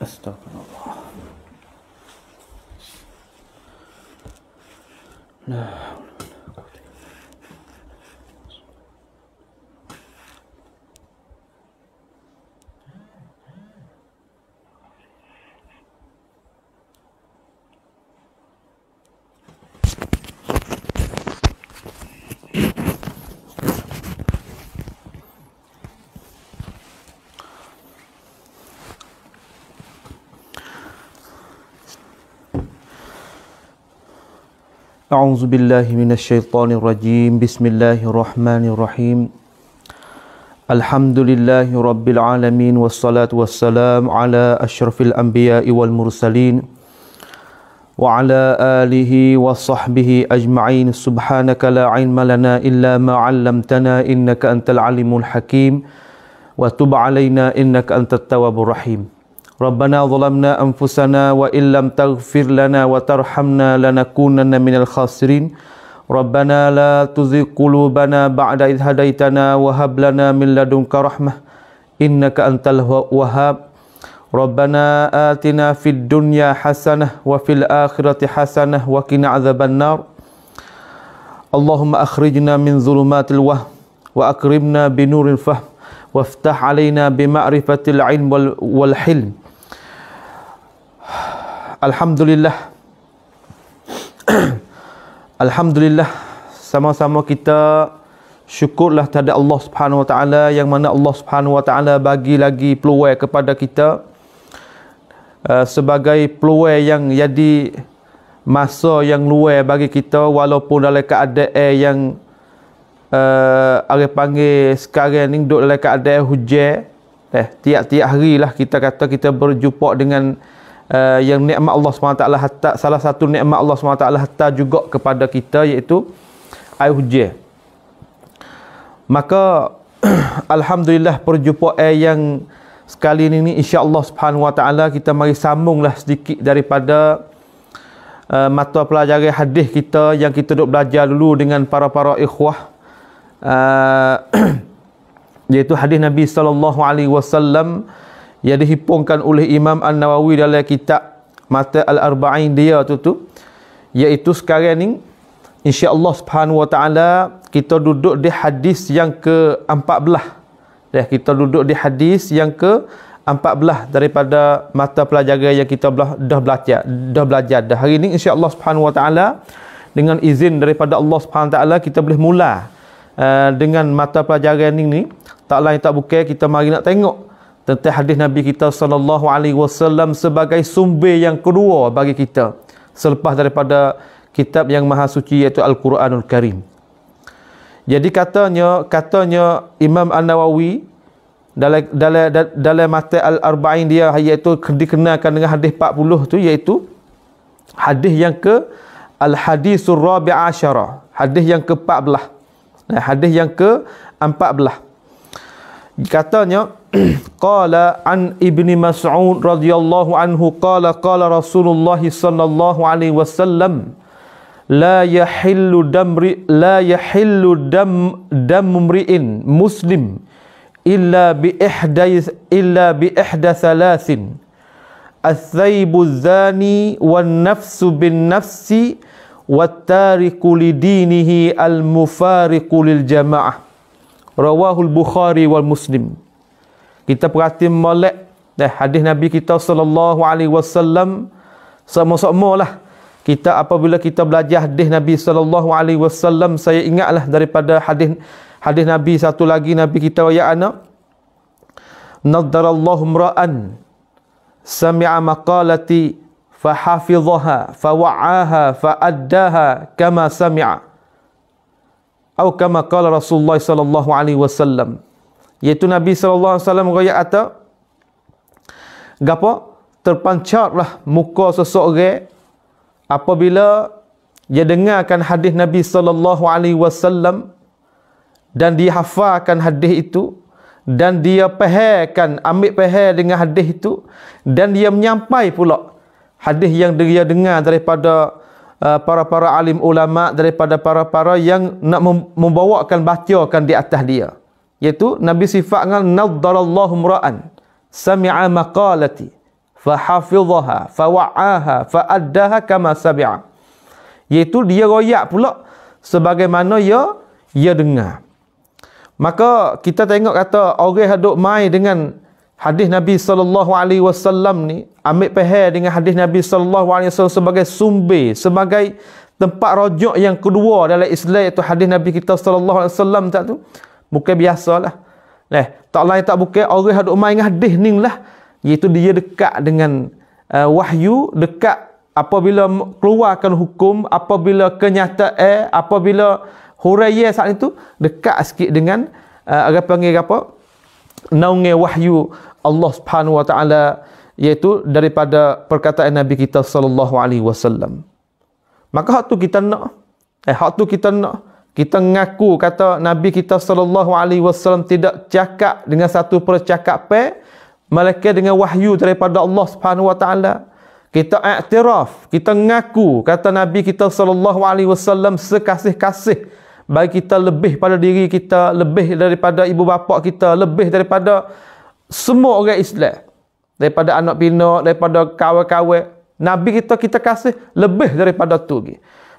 Astagfirullah. Nah. A'udzu billahi minasyaitonir rajim. Bismillahirrahmanirrahim. Alhamdulillahi rabbil alamin wassalatu wassalam ala asyrafil anbiya'i wal mursalin wa ala alihi wa sahbihi ajma'in. Subhanaka la ilma lana illa ma 'allamtana innaka antal alimul hakim wa tub 'alaina innaka antat tawwabur rahim. Rabbana zalamna anfusana wa illam taghfir lana wa tarhamna lanakunanna minal khasirin. Rabbana la tuzigh qulubana ba'da idh hadaitana wa hab lana min ladunka rahmah innaka antal wahhab. Rabbana atina fid dunya hasanah wa fil akhirati hasanah wa qina adzabannar. Allahumma akhrijna min dhulumatil wahm wa akrimna binuril fahm waftah alaina bima'rifatil ilm wal hilm. Alhamdulillah. Alhamdulillah, sama-sama kita syukurlah kepada Allah Subhanahu Wa Taala, yang mana Allah Subhanahu Wa Taala bagi lagi peluang kepada kita sebagai peluang yang jadi masa yang luar bagi kita, walaupun dalam keadaan yang orang panggil sekarang ni duduk dalam keadaan hujan. Tiap-tiap hari lah kita kata kita berjumpa dengan yang nikmat Allah SWT, hatta salah satu nikmat Allah SWT hatta juga kepada kita, iaitu air hujan. Maka alhamdulillah perjumpaan yang sekali ini insya-Allah Subhanahu Wa Taala kita mari sambunglah sedikit daripada mata pelajaran hadis kita yang kita duk belajar dulu dengan para ikhwah, iaitu hadis Nabi sallallahu alaihi wasallam yang dihimpunkan oleh Imam An-Nawawi dalam kitab Mata Al-Arba'in dia tu, iaitu sekarang ni insya-Allah Subhanahu Wa Taala kita duduk di hadis yang ke-14. Kita duduk di hadis yang ke-14 daripada mata pelajaran yang kita dah belajar. Hari ini insya-Allah Subhanahu Wa Taala dengan izin daripada Allah Subhanahu Wa Taala kita boleh mula dengan mata pelajaran ini. Tak lain tak bukan kita mari nak tengok tentang hadis Nabi kita sallallahu alaihi wasallam sebagai sumber yang kedua bagi kita selepas daripada kitab yang maha suci, iaitu Al-Quranul Karim. Jadi katanya Imam An-Nawawi dalam mata Al-Arba'in dia, iaitu dikenalkan dengan hadis 40 tu, iaitu hadis yang ke Al-Hadisur Rabi' Asyara, hadis yang ke-14. Hadis yang ke-14 katanya qala an Ibni Mas'ud radhiyallahu anhu qala Rasulullah sallallahu alaihi wasallam la yahillu dam mri'in muslim illa bi ihda thalathin ath-thaybu zani wan nafsu bin nafsi wat tariku lidinihi al mufariqu lil jamaah. Rawahul Bukhari wal Muslim. Kita perhati molek hadis Nabi kita sallallahu alaihi wasallam, sama-sama lah kita apabila kita belajar hadis Nabi sallallahu alaihi wasallam, saya ingatlah daripada hadis Nabi satu lagi, Nabi kita ya ana nadarallahu imra'an sami'a maqalati fahafizaha fawa'aha fa'addaha kama sami'a atau kama qala Rasulullah sallallahu alaihi wasallam, iaitu Nabi sallallahu alaihi wasallam royak kata gapo terpancarlah muka seseorang apabila dia dengarkan hadis Nabi sallallahu alaihi wasallam dan dia hafalkan hadis itu dan dia ambil faham dengan hadis itu, dan dia menyampai pula hadis yang dia dengar daripada para alim ulama, daripada para yang nak membawakan bacakan di atas dia, iaitu Nabi sifat dengan nadarallahu imra'an sami'a maqalati fahafidhaha fawa'aha fa'addaha kama sami'a. Iaitu dia royak pula sebagaimana ia dengar. Maka kita tengok kata orang duk mai dengan hadis Nabi sallallahu alaihi wasallam ni, ambil faham dengan hadis Nabi sallallahu alaihi wasallam sebagai sumber, sebagai tempat rujuk yang kedua dalam Islam, iaitu hadis Nabi kita sallallahu alaihi wasallam tak tu. Bukan biasalah. Tak lain tak bukan orang duk mai dengan hadis ni lah, iaitu dia dekat dengan wahyu, dekat apabila keluarkan hukum, apabila kenyataan, apabila huraian saat itu dekat sikit dengan orang panggil apa? Naungan wahyu Allah Subhanahu wa taala, iaitu daripada perkataan Nabi kita sallallahu alaihi wasallam. Maka hak tu kita nak. Kita ngaku kata Nabi kita sallallahu alaihi wasallam tidak cakap dengan satu percakapan melainkan dengan wahyu daripada Allah Subhanahu wa taala. Kita iktiraf, kita ngaku kata Nabi kita sallallahu alaihi wasallam sekasih-kasih bagi kita, lebih pada diri kita, lebih daripada ibu bapa kita, lebih daripada semua orang Islam, daripada anak pinak, daripada kawan-kawan. Nabi kita kasih lebih daripada tu.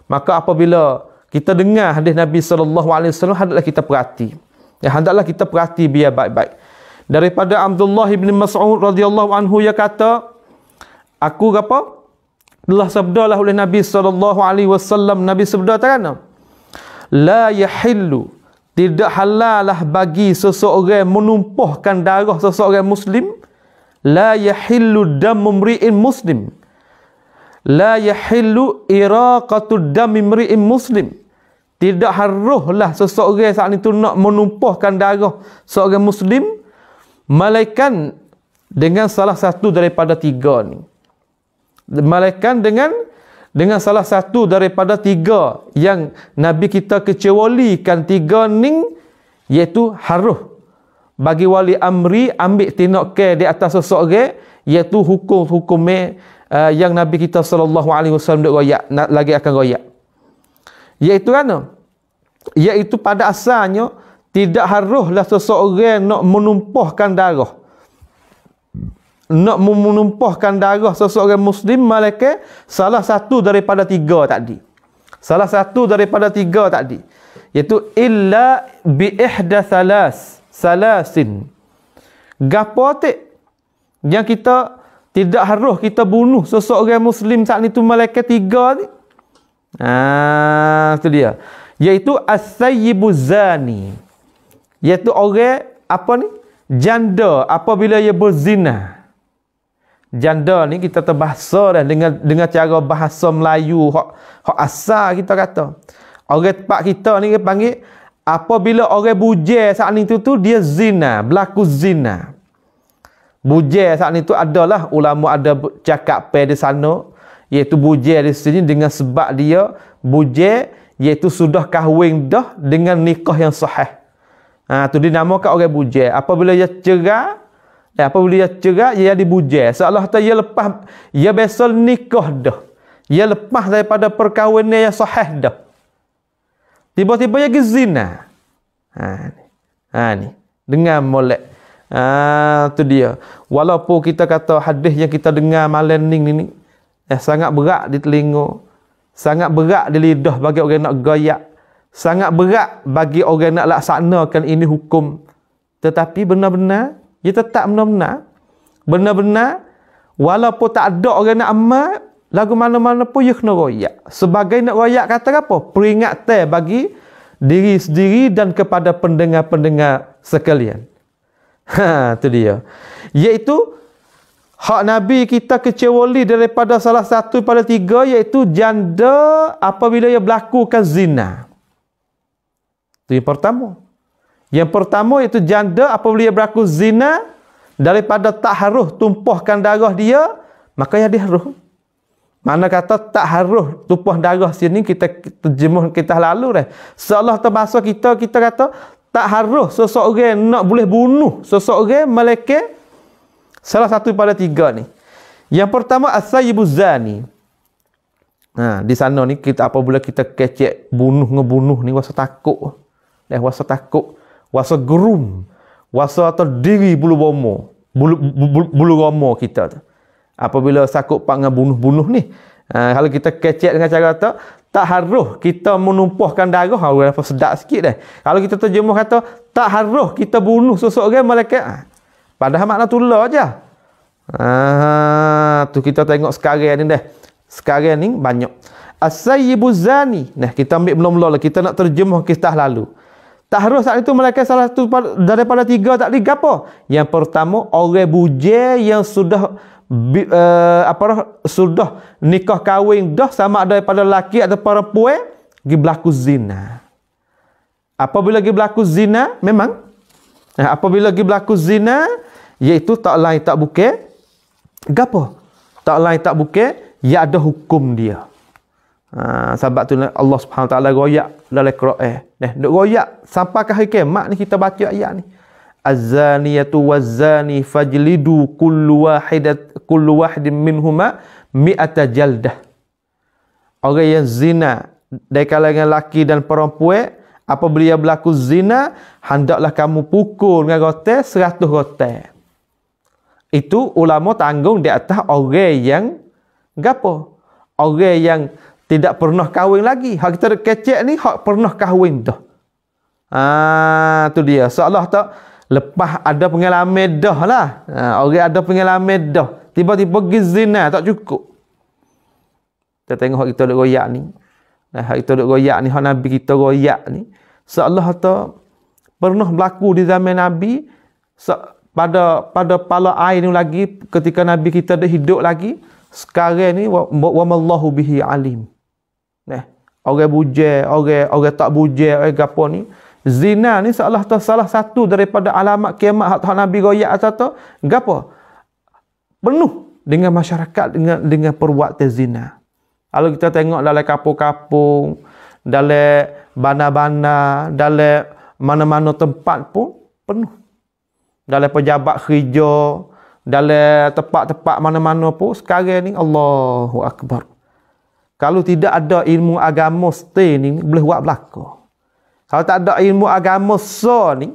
Maka apabila kita dengar hadis Nabi sallallahu alaihi wasallam, hendaklah kita perhati. Hendaklah kita perhati biar baik-baik. Daripada Abdullah bin Mas'ud radhiyallahu anhu, ia kata, aku apa? Telah sabdalah oleh Nabi sallallahu alaihi wasallam, Nabi sabda takana, la yahillu, tidak halalah bagi seseorang menumpahkan darah seseorang muslim. La yahillu damu mri'in muslim, la yahillu iraqatu dami mri'in muslim. Tidak haruslah seseorang saat itu nak menumpahkan darah seorang muslim malaikan dengan salah satu daripada tiga ni. Malaikan dengan salah satu daripada tiga yang Nabi kita kecualikan. Tiga ni iaitu harus bagi wali amri ambil tindakan di atas seseorang, iaitu hukum-hukumnya yang Nabi kita sallallahu alaihi wasallam dak royak, lagi akan royak. Iaitu mana? Iaitu pada asalnya tidak haruslah seseorang nak menumpahkan darah. Nak menumpahkan darah seseorang muslim malaikat salah satu daripada tiga tadi. Salah satu daripada tiga tadi. Iaitu illa bi ihda salasin. Gapo tik yang kita tidak harus kita bunuh seseorang muslim saat itu malaikat tiga ni. Itu dia. Iaitu as-sayyibuz zani. Iaitu orang apa ni? Janda apabila ia berzina. Janda ni kita terbahasa dah dengan cara bahasa Melayu hak asal kita kata. Orang tempat kita ni panggil apabila orang bujang saat ni tu dia zina, berlaku zina. Bujang saat ni tu adalah ulama ada cakap di sana, iaitu bujang di sini dengan sebab dia bujang iaitu sudah kahwin dah dengan nikah yang sahih. Tu dinamakan orang bujang. Apabila dia cerai, ia dibujang. Seolah kata ia lepas, ia biasa nikah dah. Ia lepas daripada perkahwinan yang sahih dah. Tiba-tiba ia zina. Ni. Dengan molek. Tu dia. Walaupun kita kata hadis yang kita dengar malam ni sangat berat di telinga, sangat berat di lidah bagi orang nak goyak, sangat berat bagi orang nak laksanakan ini hukum. Tetapi benar-benar ia tetap benar-benar walaupun tak ada orang nak amal, lagu mana-mana pun ia kena royak. Sebagai nak royak kata apa? Peringatan bagi diri sendiri dan kepada pendengar-pendengar sekalian. Itu dia. Iaitu hak Nabi kita kecuali daripada salah satu pada tiga, iaitu janda apabila ia berlakukan zina. Itu yang pertama. Yang pertama iaitu janda apabila dia berlaku zina, daripada tak harus tumpahkan darah dia, maka dia harus. Mana kata tak harus tumpah darah sini kita terjemuh kita lalu dah. Seolah terbahasa kita kata tak harus seseorang nak boleh bunuh seseorang malaikat salah satu pada tiga ni. Yang pertama as-sayyibuz zani. Di sana ni kita apabila kita kecek ngebunuh ni rasa takut. Rasa takut. Wasa gerum, wasa atau diri bulu romo kita tu. Apabila sakut pak dengan bunuh-bunuh ni. Kalau kita kecek dengan cara kata, tak harus kita menumpahkan darah, apa sedap sikit dah. Kalau kita terjemah kata, tak harus kita bunuh seseorang malaikat. Padahal makna tulah aja. Tu kita tengok sekarang ni dah. Sekarang ni banyak. As-sayyibu zani. Nah, kita ambil belum-belum lah. Kita nak terjemah kisah lalu. Tak harus saat itu malaikat salah satu daripada 3 tak ada apa. Yang pertama, orang bujang yang sudah sudah nikah kahwin dah, sama ada daripada lelaki atau perempuan, pergi berlaku zina. Apabila pergi berlaku zina, memang apabila pergi berlaku zina, iaitu tak lain tak bukan gapo? Tak lain tak bukan, ia ada hukum dia. Sebab tu Allah Subhanahu Wa Taala royak dalam Quran. Duk royak sampai ke hari kiamat ni kita baca ayat ni. Az-zaniyatu waz-zani fajlidu kullu wahidin minhuma mi'ata jaldah. Orang yang zina dari kalangan lelaki dan perempuan, apabila dia berlaku zina, hendaklah kamu pukul dengan rotan 100 rotan. Itu ulama tanggung di atas orang yang gapo? Orang yang tidak pernah kahwin lagi. Hak kita kecek ni hak pernah kahwin dah. Tu dia. Seolah tak lepas ada pengalaman dah lah. Orang ada pengalaman dah. Tiba-tiba pergi zina tak cukup. Kita tengok hak kita duk royak ni. Hak kita duk royak ni, hak Nabi kita royak ni. Seolah tak pernah berlaku di zaman Nabi. Pada pala air ni lagi, ketika Nabi kita dah hidup lagi. Sekarang ni wa mallahu bihi alim. Orang bujang, orang tak bujang, orang gapo ni, zina ni salah satu daripada alamat kiamat hak Nabi royak atau gapo? Penuh dengan masyarakat dengan perbuatan zina. Kalau kita tengok dalam kampung-kampung, dalam bandar-bandar, dalam mana-mana tempat pun penuh. Dalam pejabat kerja, dalam tempat-tempat mana-mana pun sekarang ni Allahu Akbar. Kalau tidak ada ilmu agama stay ni boleh buat belaka. Kalau tak ada ilmu agama ni,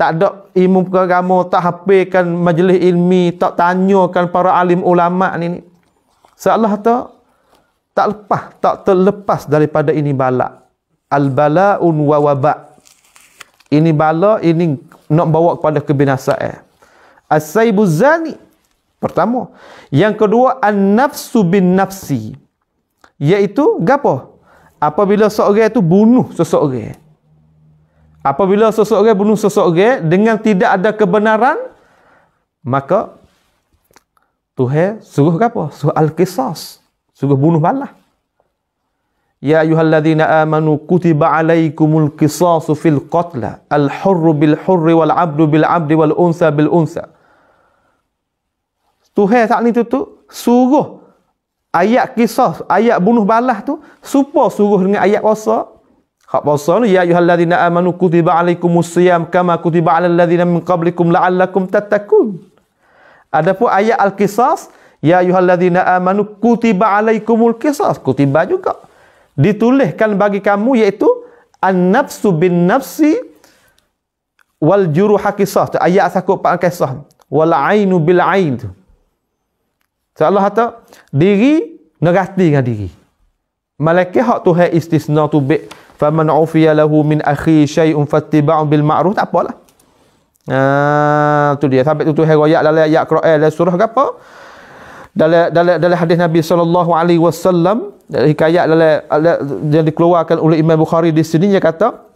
tak ada ilmu agama, tak hafizkan majlis ilmi, tak tanyakan para alim ulama ni, seolah tak terlepas daripada ini bala. Al-bala'un wa waba'. Ini bala, ini nak bawa kepada kebinasaan. As-sayyibu zani. Pertama. Yang kedua, an-nafsu bin nafsi. Iaitu, gapo? Apabila seorang itu bunuh seseorang. Apabila seseorang bunuh seseorang dengan tidak ada kebenaran, maka Tuhan suruh gapo? Suruh al-qisas. Suruh bunuh balas. Ya ayyuhalladzina amanu kutiba alaikumul qisasu fil qatla al-hurru bil hurri wal 'abdu bil 'abdi wal unsa bil unsa. Tuhan saat ni tu suruh ayat qisas, ayat bunuh balas tu supaya suruh dengan ayat puasa. Hak puasa ni ya ayyuhalladzina amanu kutiba alaikumus siyam kama kutiba alal ladzina min qablikum la'allakum tattaqun. Adapun ayat al-qisas ya ayyuhalladzina amanu kutiba alaikumul qisas, kutiba juga dituliskan bagi kamu, iaitu an-nafsu bin nafsi wal juruha qisas. Ayat sakut pak qisas. Wal ainu bil ain. Seolah kata diri negati dengan diri. Malaikat hak Tuhan istisna tu bi faman ufiya lahu min akhi syai'un fattiba'u bil ma'ruf, tak apalah. Tu dia. Sampai tu Tuhan royak dalam ayat Quran dalam surah apa? Dalam hadis Nabi SAW, dalam hikayat yang dikeluarkan oleh Imam Bukhari di sini, dia kata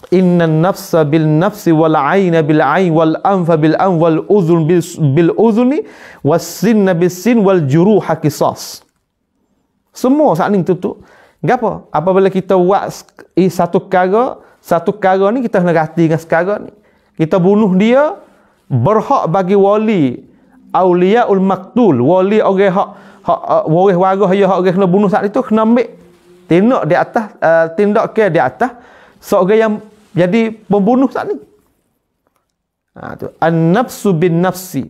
innan nafsa bil nafsi wal aina bil ain wal anfa bil an wal uzun bil uzni was sinna bis sin wal juruha qisas. Semua saat ni tu gapo? Apabila kita buat satu perkara ni, kita kena rati dengan sekarang ni. Kita bunuh dia, berhak bagi wali auliyaul maktul, wali orang hak waris waris ya hak orang kena bunuh saat itu, kena ambil tindak di atas, tindak ke di atas seorang yang jadi pembunuh saat ni. Tu an-nafsu bin nafsi.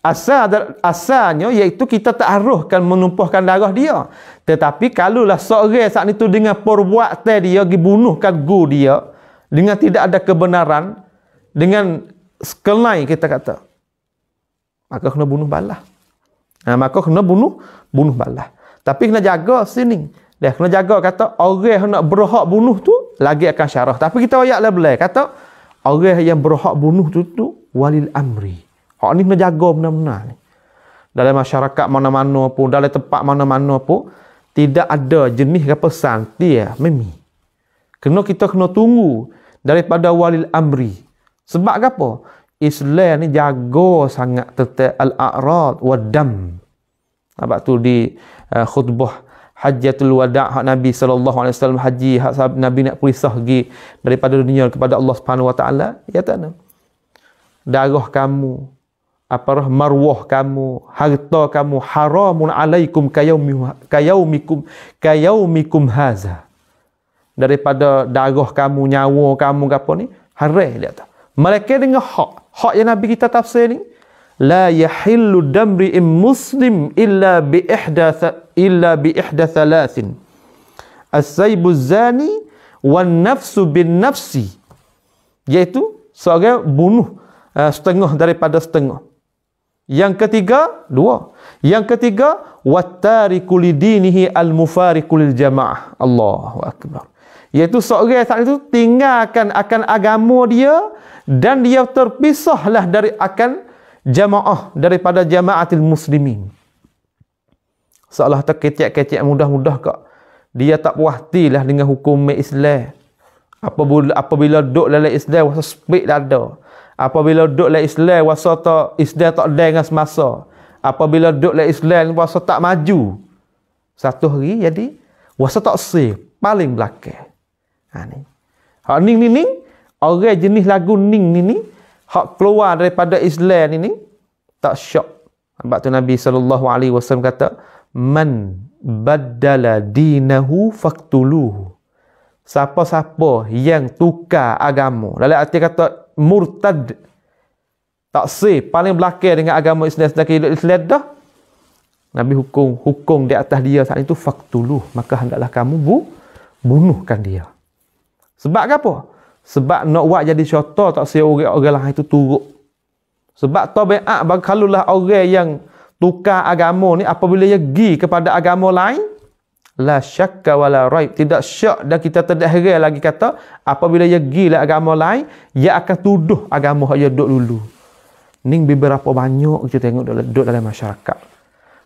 Asalnya iaitu kita tak haruskan menumpahkan darah dia. Tetapi kalaulah seorang saat itu dengan perbuatan dia pergi bunuhkan guru dia dengan tidak ada kebenaran, dengan sekelai kita kata, maka kena bunuh balas. Maka kena bunuh balas. Tapi kena jaga sini. Dia kena jaga kata orang yang nak berhak bunuh tu lagi akan syarah. Tapi kita ayat belai kata orang yang berhak bunuh tu walil amri. Hak ni kena jaga benar-benar ni. Dalam masyarakat mana-mana pun, dalam tempat mana-mana pun, tidak ada jenis kepesan dia memi. Kita kena tunggu daripada walil amri. Sebab apa? Islam ni jaga sangat tentang al-a'rad wa dam. Sebab tu di khutbah Hajjatul Wada' hak Nabi sallallahu alaihi wasallam haji, hak Nabi nak pisah pergi daripada dunia kepada Allah Subhanahu wa taala, ya tak? Darah kamu, marwah kamu, harta kamu haramun alaikum kayaumikum haza. Daripada darah kamu, nyawa kamu apa ni, haram dia kata. Mereka dengan hak yang Nabi kita tafsir ni, la yahillu damri'im muslim illa bi ihda thalathin. As-saybu zani wan nafsu bin nafsi. Iaitu seorang bunuh setengah daripada setengah. Yang ketiga, dua. Yang ketiga, wattariku lidinihi al-mufariqu lil jamaah. Allahu akbar. Iaitu seorang saat itu tinggalkan akan agama dia dan dia terpisahlah dari akan jamaah daripada jamaatil muslimin. Seolah terkecek-kecek mudah-mudah kak. Dia tak puas hatilah dengan hukum Islam. Apabila duduk dalam Islam wasa sepik dada. Apabila duduk dalam Islam wasa Islam tak ada dengan semasa. Apabila duduk dalam Islam wasa tak maju. Satu hari jadi wasa tak sih paling belakang. Ni. Hak ning orang jenis lagu ning ni hak keluar daripada Islam ni tak syok. Sebab tu Nabi SAW kata, man baddala dinahu faqtuluhu. Siapa-siapa yang tukar agama, dalam arti kata murtad, tak sah paling belakang dengan agama Islam sedangkan hidup Islam dah, Nabi hukum di atas dia saat itu faqtuluh, maka hendaklah kamu bunuhkan dia. Sebab apa? Sebab nak buat jadi syaitan tak sah orang lain itu turut. Sebab tabiat kalaulah orang yang tukar agama ni apabila dia pergi kepada agama lain, la syakka wala raib, tidak syak dan kita tidak heran lagi kata apabila dia pergi ke agama lain, dia akan tuduh agama yang dia duduk dulu. Ni beberapa banyak kita tengok duduk dalam masyarakat.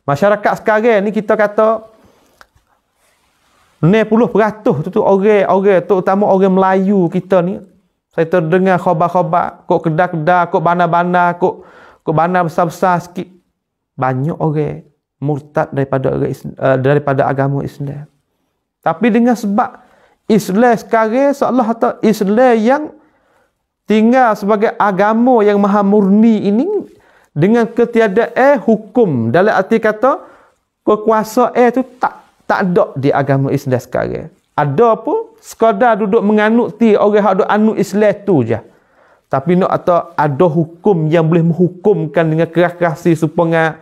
Masyarakat sekarang ni kita kata 90% tu orang terutama orang Melayu kita ni, saya terdengar khabar-khabar kok kedai-kedai, kok bandar-bandar, kok bandar besar-besar sikit, banyak orang murtad daripada agama Islam. Tapi dengan sebab Islam sekarang seolah Islam yang tinggal sebagai agama yang maha murni ini dengan ketiadaan hukum, dalam arti kata kekuasaan tu tak ada di agama Islam sekarang. Ada pun sekadar duduk menganuti orang yang ada anut Islam tu je. Tapi nak ada hukum yang boleh menghukumkan dengan keras-kerasi supaya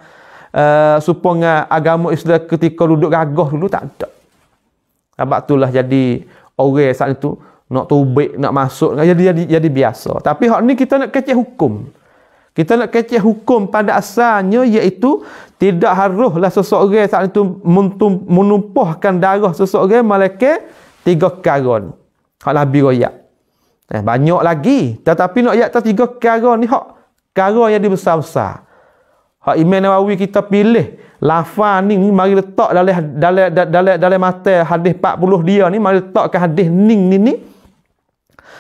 agama Islam ketika duduk gagah dulu tak ada. Sebab itulah jadi orang saat itu nak tubik, nak masuk, jadi biasa. Tapi hak ni kita nak kecek hukum. Kita nak kecek hukum pada asalnya iaitu tidak haruslah seseorang saat itu menumpahkan darah seseorang malaikat 3 perkara ni. Hak Nabi royak. Banyak lagi. Tetapi nak ayat 3 perkara ni hak perkara yang dibesar-besar. Hak Imam Nawawi kita pilih lafaz ni mari letak dalam mata hadis 40 dia ni, mari letakkan hadis ning ni.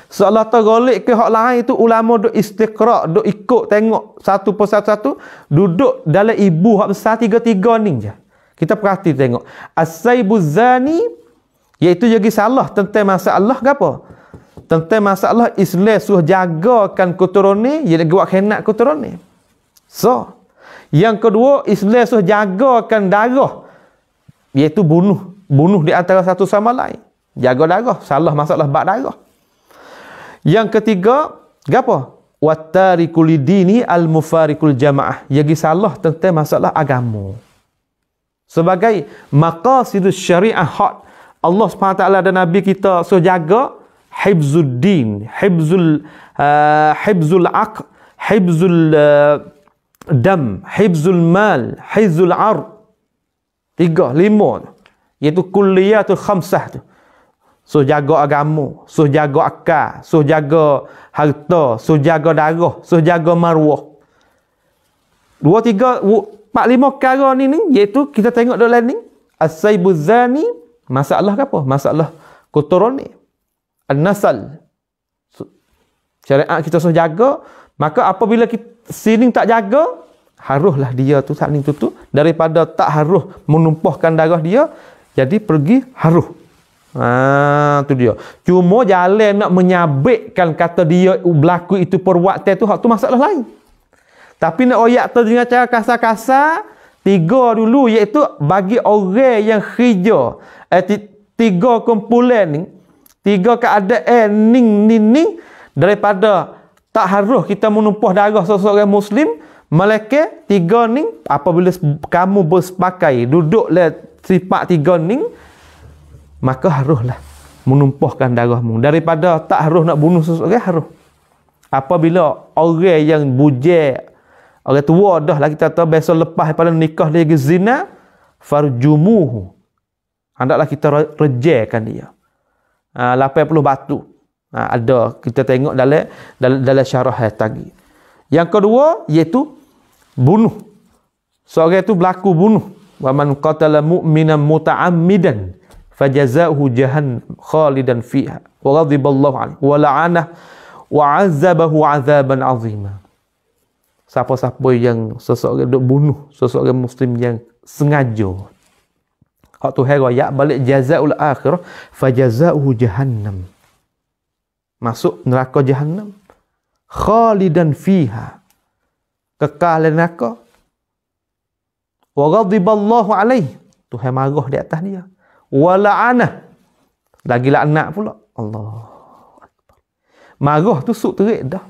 Seolah tergolik ke hak lain itu ulama duk istiqra', duk ikut tengok satu persatu, duduk dalam ibu hak besar 3 ni je. Kita perhati tengok. As-saybu zani iaitu jadi salah tentang masalah apa? Tentang masalah Islam suruh jagakan keturunan, ia nak buat khianat keturunan. So, yang kedua Islam suruh jagakan darah, iaitu bunuh di antara satu sama lain. Jaga darah, salah masalah bab darah. Yang ketiga, apa? Wattariku lidini al-mufariqul jamaah. Yang salah tentang masalah agama. Sebagai maqasidus syariah hak Allah SWT dan Nabi kita so jaga hifzul din, hifzul aql, hifzul dam, hifzul mal, hifzul ard. 3, 5. Iaitu kulliyatul khamsah tu. Suruh jaga agama, suruh jaga akal, suruh jaga harta, suruh jaga darah, suruh jaga maruah. 2, 3, 4, 5 perkara ni iaitu kita tengok dalam ni as-saibuz zani, masalah ke apa? Masalah kotoran ni. An-nasal. Syariat kita suruh jaga, maka apabila kita sini tak jaga, haruslah dia tu saat ni tu daripada tak harus menumpahkan darah dia, jadi pergi harus. Tu dia. Cuma jalan nak menyabitkan kata dia berlaku itu perbuatan tu, hak tu masalah lain. Tapi nak royak tu dengan cara kasar-kasar, 3 dulu, iaitu bagi orang yang hijau. 3 kumpulan ni, 3 keadaan ni daripada tak harus kita menumpah darah seseorang Muslim, Malaikat 3 ni apabila kamu bersepakai duduklah sifat 3 ni, maka haruslah menumpahkan darahmu. Daripada tak harus nak bunuh seseorang, harus. Apabila orang yang bujang, orang tua dah lah kita tahu biasa lepas daripada nikah dia zina, farjumuhu, hendaklah kita rejekkan dia. 80 batu. Ada kita tengok dalam syarah tadi. Yang kedua iaitu bunuh. Seorang itu berlaku bunuh. Wa man qatala mu'minan muta'ammidan fajazaohu jahannam khalidan fiha wa ghadiballahu alaihi wa la'anahu wa 'azzabahu 'adzaban 'azima. Siapa-siapa yang seseorang duk bunuh seseorang Muslim yang sengaja, hak Tuhan royak balik jazaul akhirah fajazaohu jahannam, masuk neraka jahannam, khalidan fiha, kekal dalam neraka, wa ghadiballahu alaihi, Tuhan marah di atas dia, wa la'anah, lagi laknat pula. Allah Akbar. Marah tu suk terik dah.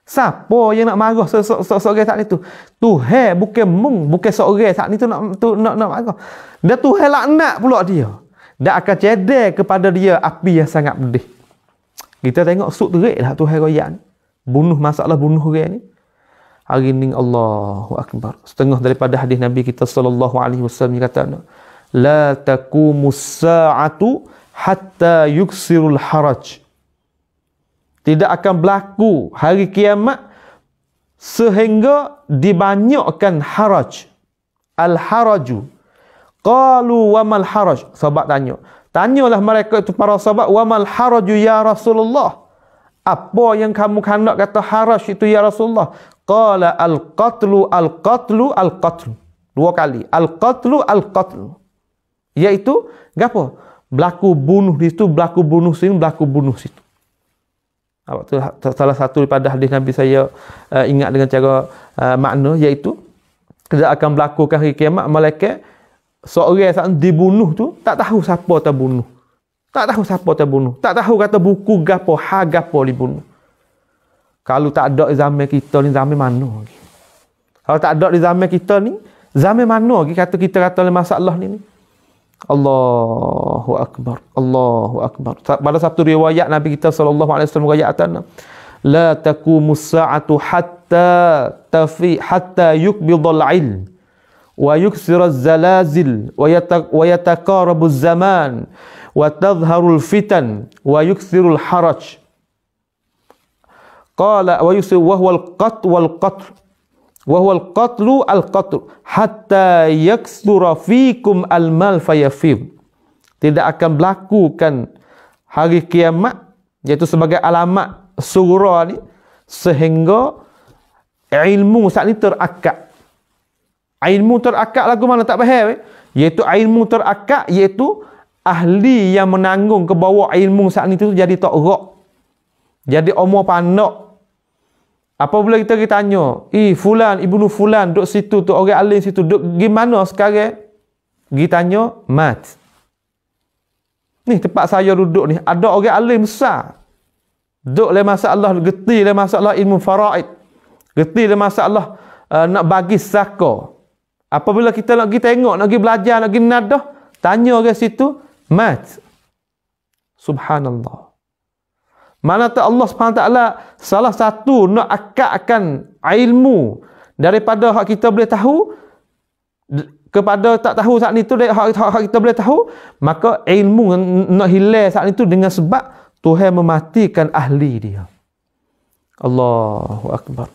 Siapa yang nak marah seorang saat itu? Tuhan, bukan seorang saat itu nak marah. Dia Tuhan laknat pula dia. Dia akan cedek kepada dia api yang sangat pedih. Kita tengok suk terik dah Tuhan royak ni. Bunuh, masalah bunuh orang ni. Hari ni Allahu Akbar. Setengah daripada hadis Nabi kita sallallahu alaihi wasallam kata, la taqumus sa'atu hatta yuksirul haraj. Tidak akan berlaku hari kiamat sehingga dibanyakkan haraj. Al-haraju. Qalu wa mal haraj. Sahabat tanya. Tanyalah mereka itu para sahabat, wa mal haraju ya Rasulullah. Apa yang kamu hendak kata haraj itu ya Rasulullah? Qala al-qatlu al-qatlu al-qatlu. 2 kali. Al-qatlu al-qatlu. Iaitu apa? Berlaku bunuh di situ, berlaku bunuh sini, berlaku bunuh situ. Salah satu daripada hadis Nabi saya ingat dengan cara makna, iaitu tidak akan berlaku hari kiamat malaikat seorang yang dibunuh tu tak tahu siapa terbunuh. Tak tahu siapa terbunuh. Tak tahu kata buku gapo, hak gapo dibunuh. Kalau tak ada di zaman kita ni, zaman mana lagi? Kalau tak ada di zaman kita ni, zaman mana lagi kita kata masalah ni? Allahu Akbar. Allahu Akbar. Pada satu riwayat Nabi kita sallallahu alaihi wasallam riwayatan, la taqumus sa'atu hatta yuqbidal ilm wa yuksiraz zalazil wa yataqarabuz zaman wa tadhharul fitan wa yuksirul haraj. Qala wa yusir wa huwa al-qatl wal qatl wa huwa al-qatlu al-qatl hatta yaksura fikum al-mal fayafid. Tidak akan berlakukan hari kiamat, iaitu sebagai alamat surah ni, sehingga ilmu saat ni terakak. Ilmu terakak lagu mana tak faham? Iaitu ilmu terakak, iaitu ahli yang menanggung ke bawah ilmu saat ni tu jadi tak rak, jadi omor panak. Apabila kita tanya, fulan ibnu fulan duduk situ tu, orang alim situ duduk gimana sekarang? Pergi tanya, mat. Ni tempat saya duduk ni, ada orang alim besar. Duduk le masalah, geti le masalah ilmu faraid. Geti le masalah nak bagi zakah. Apabila kita nak pergi tengok, nak pergi belajar, nak pergi nadah, tanya orang situ, mat. Subhanallah. Mana tak Allah SWT salah satu nak akakkan ilmu, Daripada hak kita boleh tahu kepada tak tahu saat itu, hak kita boleh tahu, maka ilmu nak hilang saat itu dengan sebab Tuhan mematikan ahli dia. Allahu Akbar.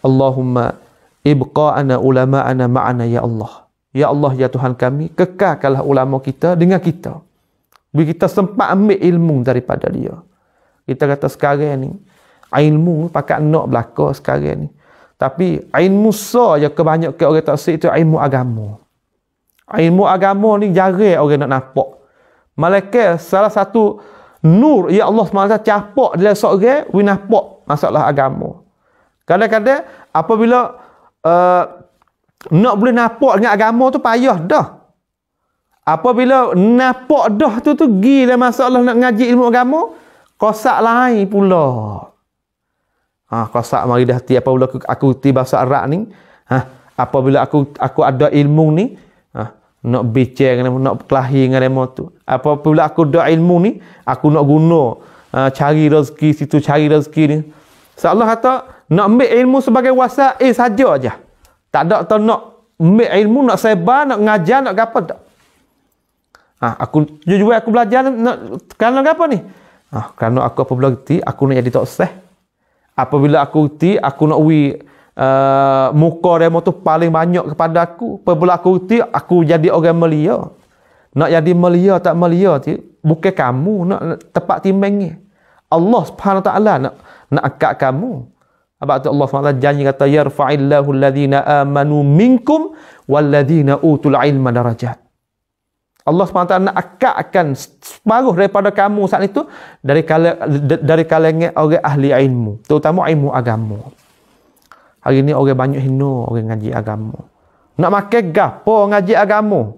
Allahumma ibqa'ana ulama'ana ma'ana ya Allah. Ya Allah, ya Tuhan kami, kekalkanlah ulama kita dengan kita. Bila kita sempat ambil ilmu daripada dia. Kita kata sekarang ni, ilmu pakat nak belaka sekarang ni. Tapi ilmu saja kebanyakan orang taksir itu ilmu agama. Ilmu agama ni jarang orang nak nampak. Malaikat salah satu nur ya Allah SWT capak dalam seorang, we nampak masalah agama. Kadang-kadang apabila nak boleh nampak dengan agama tu payah dah. Apabila nampak dah tu gila masalah nak ngaji ilmu agama, kosak lain pula. Kosak mari dah hati apabila aku ti bahasa Arab ni, apabila aku ada ilmu ni, nak bincang dengan nak kelahi dengan demo tu. Apabila aku ada ilmu ni, aku nak guna cari rezeki situ, cari rezeki ni. Allah kata nak ambil ilmu sebagai wasail saja aja. Tak ada tak nak ambil ilmu, nak sebar, nak ngajar, nak apa tak. Aku jujur aku belajar nak kerana apa ni? Kerana aku apabila reti aku nak jadi tok seh. Apabila aku reti aku nak muka demo tu paling banyak kepada aku. Apabila aku reti aku jadi orang mulia. Nak jadi mulia tak mulia tu bukan kamu nak tepat timbangnya. Allah Subhanahu Wa Taala nak angkat kamu. Sebab tu Allah SWT janji kata yarfa'illahu alladhina amanu minkum walladhina utul ilma darajat. Allah SWT nak angkatkan separuh daripada kamu saat itu dari kalangan orang ahli ilmu, terutama ilmu agama. Hari ni orang banyak hina orang ngaji agama. Nak makan gapo ngaji agama?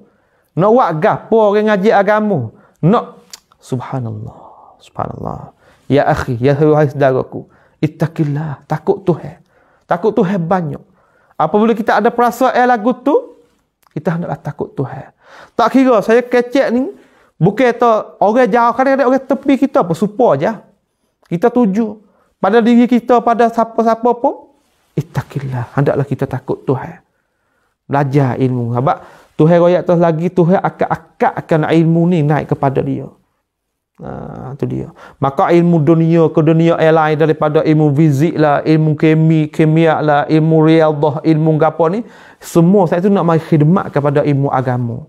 Nak buat gapo orang ngaji agama? Nak subhanallah. Ya akhi, ya saudaraku, ittaqillah, takut Tuhan. Takut Tuhan banyak. Apabila kita ada perasaan lagu tu, kita hendaklah takut Tuhan. Tak kira saya kecek ni, bukan tak orang jauh, kadang-kadang orang tepi kita apa supa aja. Kita tuju pada diri kita, pada siapa-siapa pun, ittaqillah, hendaklah kita takut Tuhan. Belajar ilmu. Sebab Tuhan royak terus lagi, Tuhan akan ilmu ni naik kepada dia. Itu dia. Maka ilmu dunia ke dunia yang lain daripada ilmu fizik lah, ilmu kimia lah, ilmu riyadhah, ilmu apa ni, semua saya tu nak mari khidmat kepada ilmu agama.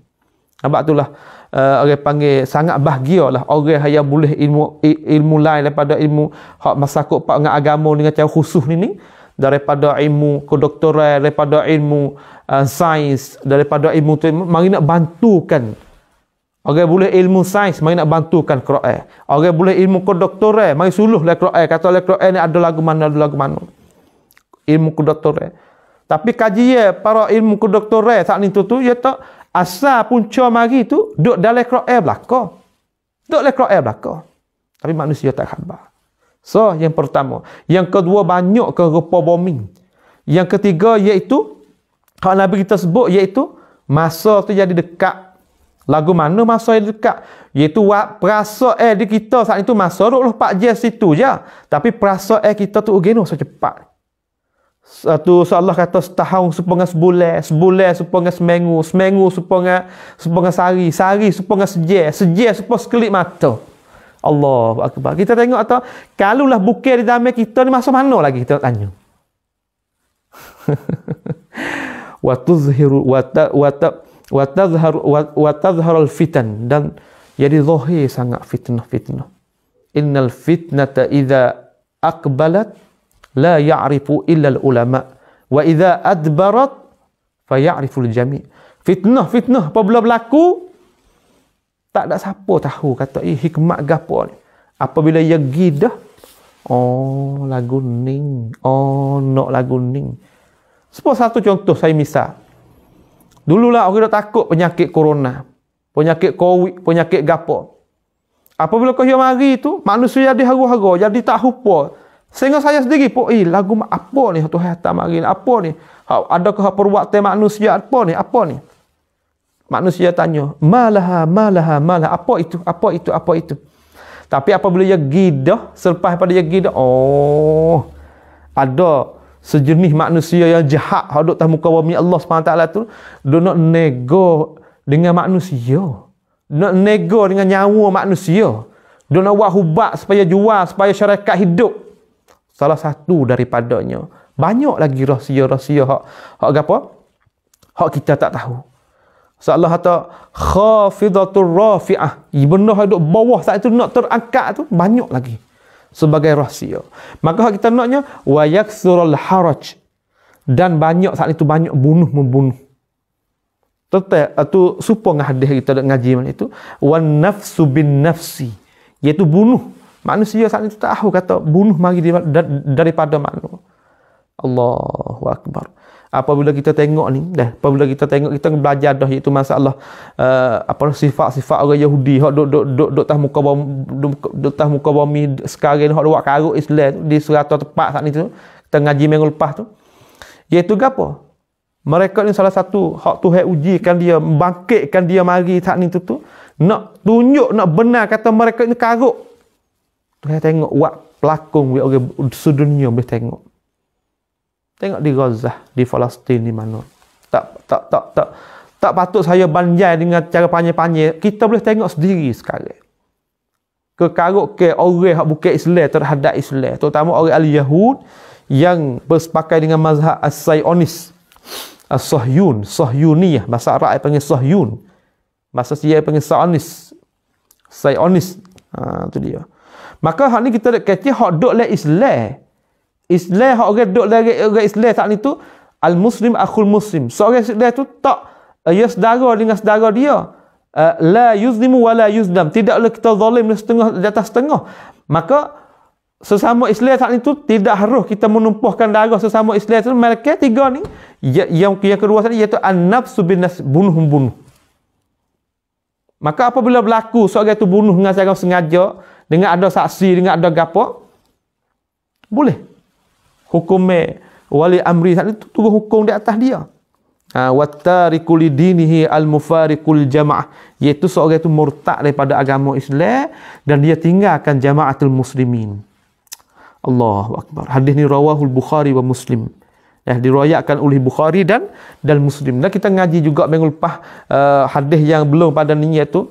Sebab itulah orang panggil sangat bahagialah orang yang boleh ilmu lain daripada ilmu hak masakut pak dengan agama dengan cara khusus ni, daripada ilmu kedoktoran, daripada ilmu sains, daripada ilmu tu, mari nak bantukan. Orang boleh ilmu sains, mari nak bantukan Quran. Orang boleh ilmu kedoktoran, mari suluhlah Quran. Kata oleh Quran ni ada lagu mana. Ilmu kedoktoran. Tapi kajian para ilmu kedoktoran saat ni tu ya tak asal punca mari tu duduk dalam Quran belaka. Duduk dalam Quran belaka. Tapi manusia tak khabar. So, yang pertama. Yang kedua, banyak ke rupa bombing. Yang ketiga iaitu hak Nabi kita sebut iaitu masa tu jadi dekat. Lagu mana masa yang dekat? Iaitu perasaan di kita saat itu masa 24 jam situ je. Tapi perasaan kita tu geno secepat. Satu Allah kata setahun sepengah sebulan, sebulan sepengah seminggu, seminggu sepengah sehari, sehari sepengah sejam, sejam sepengah sekelip mata. Allahu Akbar. Kita tengok atau kalulah bukan di dalam kita ni masa mana lagi kita tanya. Wa tuzhiru wa tazharul fitan, dan jadi zahir sangat fitnah. Innal fitnata idza aqbalat la ya'rifu illa al-ulama wa idza adbarat fa ya'rifu al-jami'. Fitnah apabila berlaku tak ada siapa tahu kata hikmat gapo ni. Apabila ia gidah, lagu ning, nak lagu ning. Seperti satu contoh saya misal. Dululah orang dah takut penyakit corona, penyakit covid, penyakit gapo. Apabila kau mari tu, manusia jadi haru-haru, jadi tak hupa. Sehingga saya sendiri pun, lagu apa ni Tuhan hantar mari, apa ni? Adakah perbuatan manusia apa ni? Manusia tanya, malaha, apa itu? Tapi apabila dia gidah, selepas pada dia gidah, ada sejenis manusia yang jahat hak duk atas muka bumi Allah SWT tu, dia nak nego dengan manusia, nak nego dengan nyawa manusia, dia nak buat hubat supaya jual, supaya syarikat hidup. Salah satu daripadanya. Banyak lagi rahsia-rahsia hak apa? Hak kita tak tahu. So Allah kata khafidatur rafi'ah, benda yang duduk bawah saat itu nak terangkat tu banyak lagi sebagai rahsia. Maka hak kita naknya wa yaksurul haraj, dan banyak saat itu banyak bunuh membunuh. Tetap tu supaya dengan hadis kita dak ngaji mana itu, wan nafsu bin nafsi, iaitu bunuh. Manusia saat itu tak tahu kata bunuh mari daripada mana. Allahu akbar. Apabila kita tengok ni apabila kita tengok, kita belajar dah, iaitu masalah sifat-sifat orang Yahudi hak duk atas muka bumi, duk atas muka bumi sekarang ni, hak buat karut Islam di serata tepat saat ni tu kita ngaji minggu lepas tu, iaitu gapo? Mereka ni salah satu hak Tuhan ujikan dia, bangkitkan dia mari saat ni tu nak tunjuk, nak benar kata mereka ni karut. Tuhan tengok buat pelakon orang sedunia boleh tengok. Tengok di Gaza, di Palestin, di mana. Tak patut saya banjai dengan cara panjang-panjang. Kita boleh tengok sendiri sekarang. Kekarut ke orang yang bukan Islam terhadap Islam. Terutama orang al-Yahud yang bersepakai dengan mazhab as-Sayonis. As-Sahyun, Sahyuniyah. Bahasa Arab dia panggil Sahyun. Bahasa Sia panggil Sayonis. Sayonis. Itu dia. Maka hak ni kita nak kata hak duk le Islam. Islam hak orang duk lagi orang Islam saat ni tu al-muslim akhul muslim. Seorang Islam tu tak ia saudara dengan saudara dia. La yuzlimu wa la yuzdam. Tidaklah kita zalim setengah di atas setengah. Maka sesama Islam saat ni tu tidak harus kita menumpahkan darah sesama Islam tu. Mereka tiga ni yang kedua tadi iaitu an-nafsu bin nafs, bunuh-bunuh. Maka apabila berlaku seorang tu bunuh dengan cara sengaja, dengan ada saksi, dengan ada gapo, boleh hukum wali amri saat itu turun hukum di atas dia. Wattariku lidinihi al-mufariqul jamaah, iaitu seorang itu murtad daripada agama Islam dan dia tinggalkan jamaatul muslimin. Allahu akbar. Hadis ni rawahul Bukhari wa Muslim. Diriwayatkan oleh Bukhari dan Muslim. Dan kita ngaji juga minggu lepas hadis yang belum pada ni, iaitu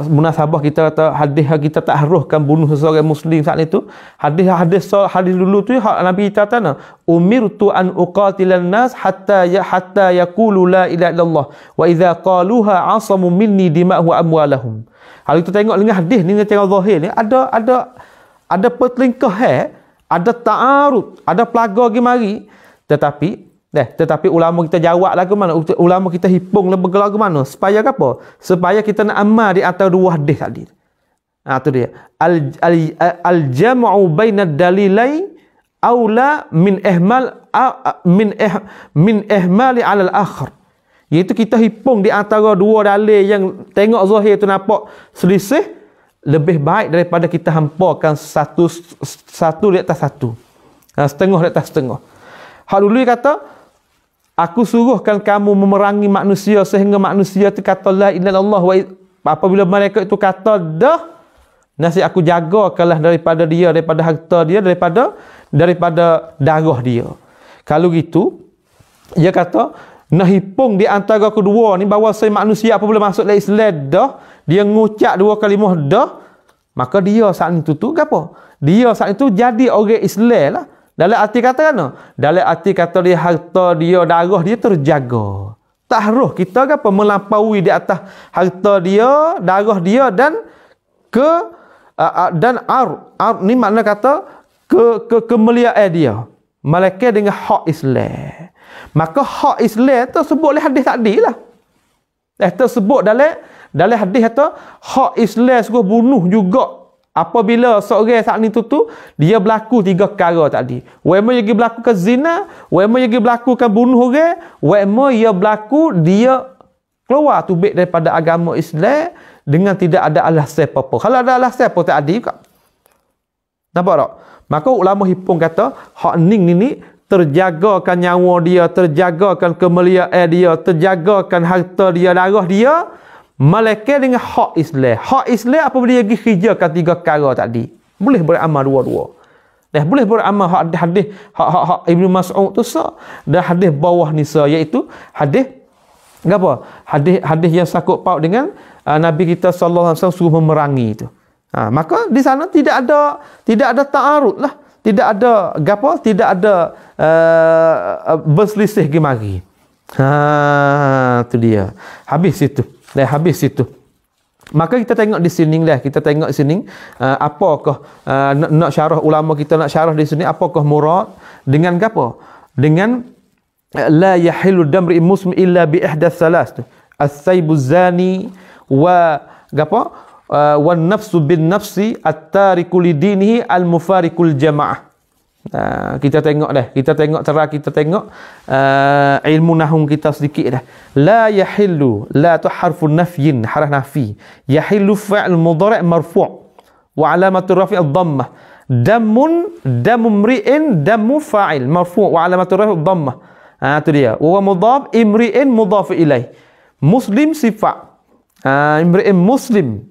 munasabah kita kata hadis kita tak haruskan bunuh seseorang muslim saat itu. Hadis dulu tu hak Nabi kita kata umirtu an uqatilan nas hatta yaqulu la ilaha illallah wa idza qaluha asamu minni dima'u wa amwalahum. Kalau kita tengok dengan hadis ni secara zahir ni ada pertelingkah, ada ta'arud, ada pelaga lagi mari, tetapi ulama kita jawab lagu mana, ulama kita hipung lagu mana, supaya apa? Supaya kita nak amal di antara dua hadis tadi. Tu dia. Al-jam'u bainad dalilai aula min ihmali 'ala al-akhar. Iaitu kita hipung di antara dua dalil yang tengok zahir tu nampak selisih, lebih baik daripada kita hampakan satu di atas satu. Setengah di atas setengah. Hal dulu dia kata, aku suruhkan kamu memerangi manusia sehingga manusia itu kata la ilaha illallah, apabila mereka itu kata dah, nasi aku jagakanlah daripada dia, daripada harta dia, daripada darah dia. Kalau gitu, dia kata nak hipung di antara kedua ni bahawa saya manusia apabila masuk dalam Islam dah, dia ngucap dua kalimah dah, maka dia saat itu tu apa? Dia saat itu jadi orang Islam lah. Dalam arti kata kan? Dalam arti kata dia harta dia, darah dia terjaga. Tak harus kita apa melampaui di atas harta dia, darah dia dan ni makna kata kemuliaan dia. Malaikat dengan hak Islam. Maka hak Islam tersebut oleh hadis tadi lah. Tersebut dalam hadis kata hak Islam suruh bunuh juga. Apabila seorang saat ni tu dia berlaku tiga perkara tadi. Wema dia berlaku ke zina, wema dia berlaku ke bunuh orang, wema dia berlaku dia keluar tubik daripada agama Islam dengan tidak ada alasan apa-apa. Kalau ada alasan apa tadi kak. Nampak tak? Maka ulama hipung kata hak ning ni terjagakan nyawa dia, terjagakan kemuliaan dia, terjagakan harta dia, darah dia, malaikat dengan hak Islam. Hak Islam apabila dia pergi kerjakan tiga perkara tadi, boleh beramal dua-dua. Dah boleh beramal hadis hak Ibnu Mas'ud tu sah. Dan hadis bawah ni sah, iaitu hadis apa? Hadis yang sakut paut dengan Nabi kita sallallahu alaihi wasallam suruh memerangi itu. Maka di sana tidak ada ta'arud lah. Tidak ada gapo, tidak ada berselisih gemari. Tu dia. Habis situ. Dah habis situ. Maka kita tengok di sini lah, kita tengok sini apakah nak syarah ulama kita nak syarah di sini apakah murad dengan gapo? Dengan la yahillu damri muslim illa bi ihdath salas tu. As-saybu zani wa gapo? Wan nafsu bin nafsi at-tariku li dinihi al-mufarikul jamaah. Kita tengok dah, kita tengok ilmu nahwu kita sedikit dah. La yahillu, la tu harfun nafyin, harf nafi. Yahillu fa'il mudhari' marfu' wa alamatu rafi' ad-dhammah. Damu mri'in damu fa'il marfu' wa alamatu rafi' ad-dhammah. Tu dia. Wa mudhaf imri'in mudhaf ilaih. Muslim sifat. Imri'in muslim.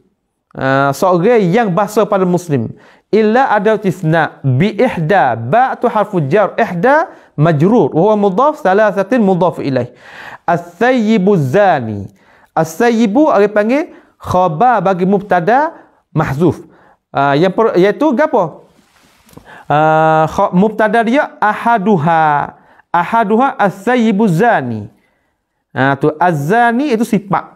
Seorang yang bahasa pada muslim. Illa ada tisna bi ihda ba tu harfu jar ihda majrur wa huwa mudhaf thalathatin mudhaf ilaih. As-sayyibu zani. As-sayyibu orang panggil khabar bagi mubtada mahzuf. Iaitu gapo? Mubtada dia ahaduha as-sayyibu zani. Tu az-zani itu sifat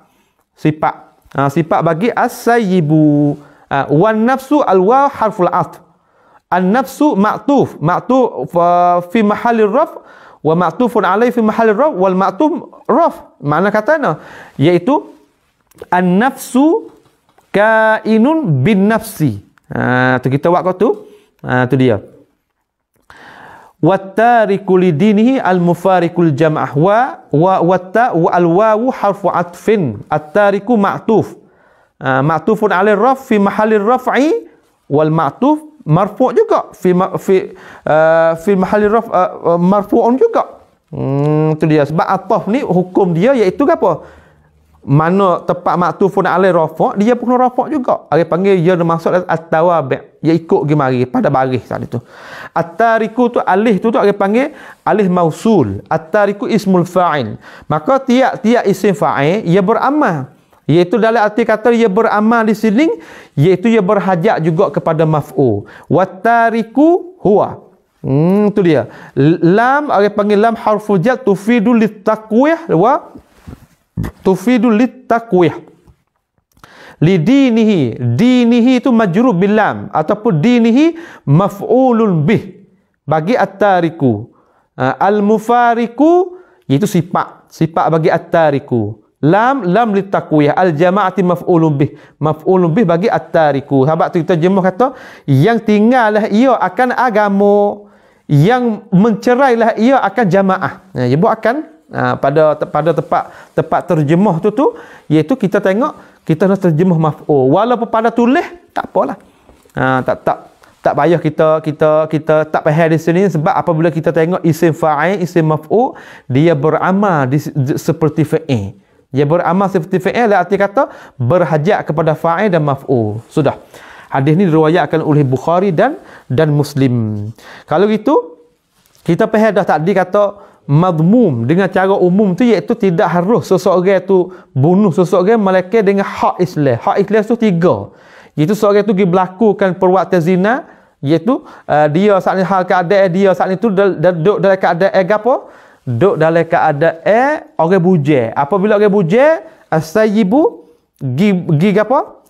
bagi as-sayyibu. Wan nafsu al-waw harful atf. An-nafsu ma'tuf fi mahallir raf wa ma'tufun alaih fi mahallir raf wal ma'tuf raf. Makna katanya iaitu an-nafsu kainun bin nafsi. Tu kita buat tu. Tu dia. Wattariku lidinihi al-mufarikul jam'ah wa al-wawu harfu atfin. At-tariku ma'tuf. Ma'tufun 'ala raf fi mahallir raf'i wal ma'tuf marfu' juga fi mahallir raf marfu'un juga. Tu dia sebab ataf ni hukum dia iaitu apa? Mana tepat ma'tufun 'ala rafa' dia pun rafa' juga. Orang panggil dia maksud at-tawabi', dia ikut gemari pada baris tadi tu. At-tariku tu alif tu orang panggil alif mausul. At-tariku ismul fa'il. Maka tiap-tiap isim fa'il ia beramal. Iaitu dalam arti kata ia beramal di sini, iaitu ia berhajat juga kepada maf'ul. Wattariku huwa. Tu dia. Lam, orang panggil lam harfu jar tufidu littaqwih wa tufidu littaqwih. Lidinihi. Dinihi itu majrur bil lam ataupun dinihi maf'ulun bih. Bagi at-tariku. Al-mufariku iaitu sifat bagi at-tariku. Lam litaqwiyah al-jama'ati maf'ulun bih bagi at-tariku. Sebab tu kita jemuh kata yang tinggallah ia akan agama, yang mencerailah ia akan jamaah. Dia buat akan pada tepat terjemah tu iaitu kita tengok kita nak terjemah maf'ul walaupun pada tulis tak apalah. Tak payah kita tak payah di sini sebab apabila kita tengok isim fa'il, isim maf'ul dia beramal seperti fa'il. Dia beramal seperti fi'il, arti kata berhajat kepada fa'il dan maf'ul. Sudah. Hadis ni diriwayatkan oleh Bukhari dan Muslim. Kalau gitu, kita faham dah tadi kata madmum dengan cara umum tu iaitu tidak harus seseorang tu bunuh seseorang melainkan dengan hak Islam. Hak Islam tu 3. Iaitu seseorang tu pergi melakukan perbuatan zina, iaitu dia saat ni hal keadaan dia saat ni tu duduk dalam keadaan apa? Duduk dalam keadaan orang bujang. Apabila orang bujang, as-sayyibu gi apa?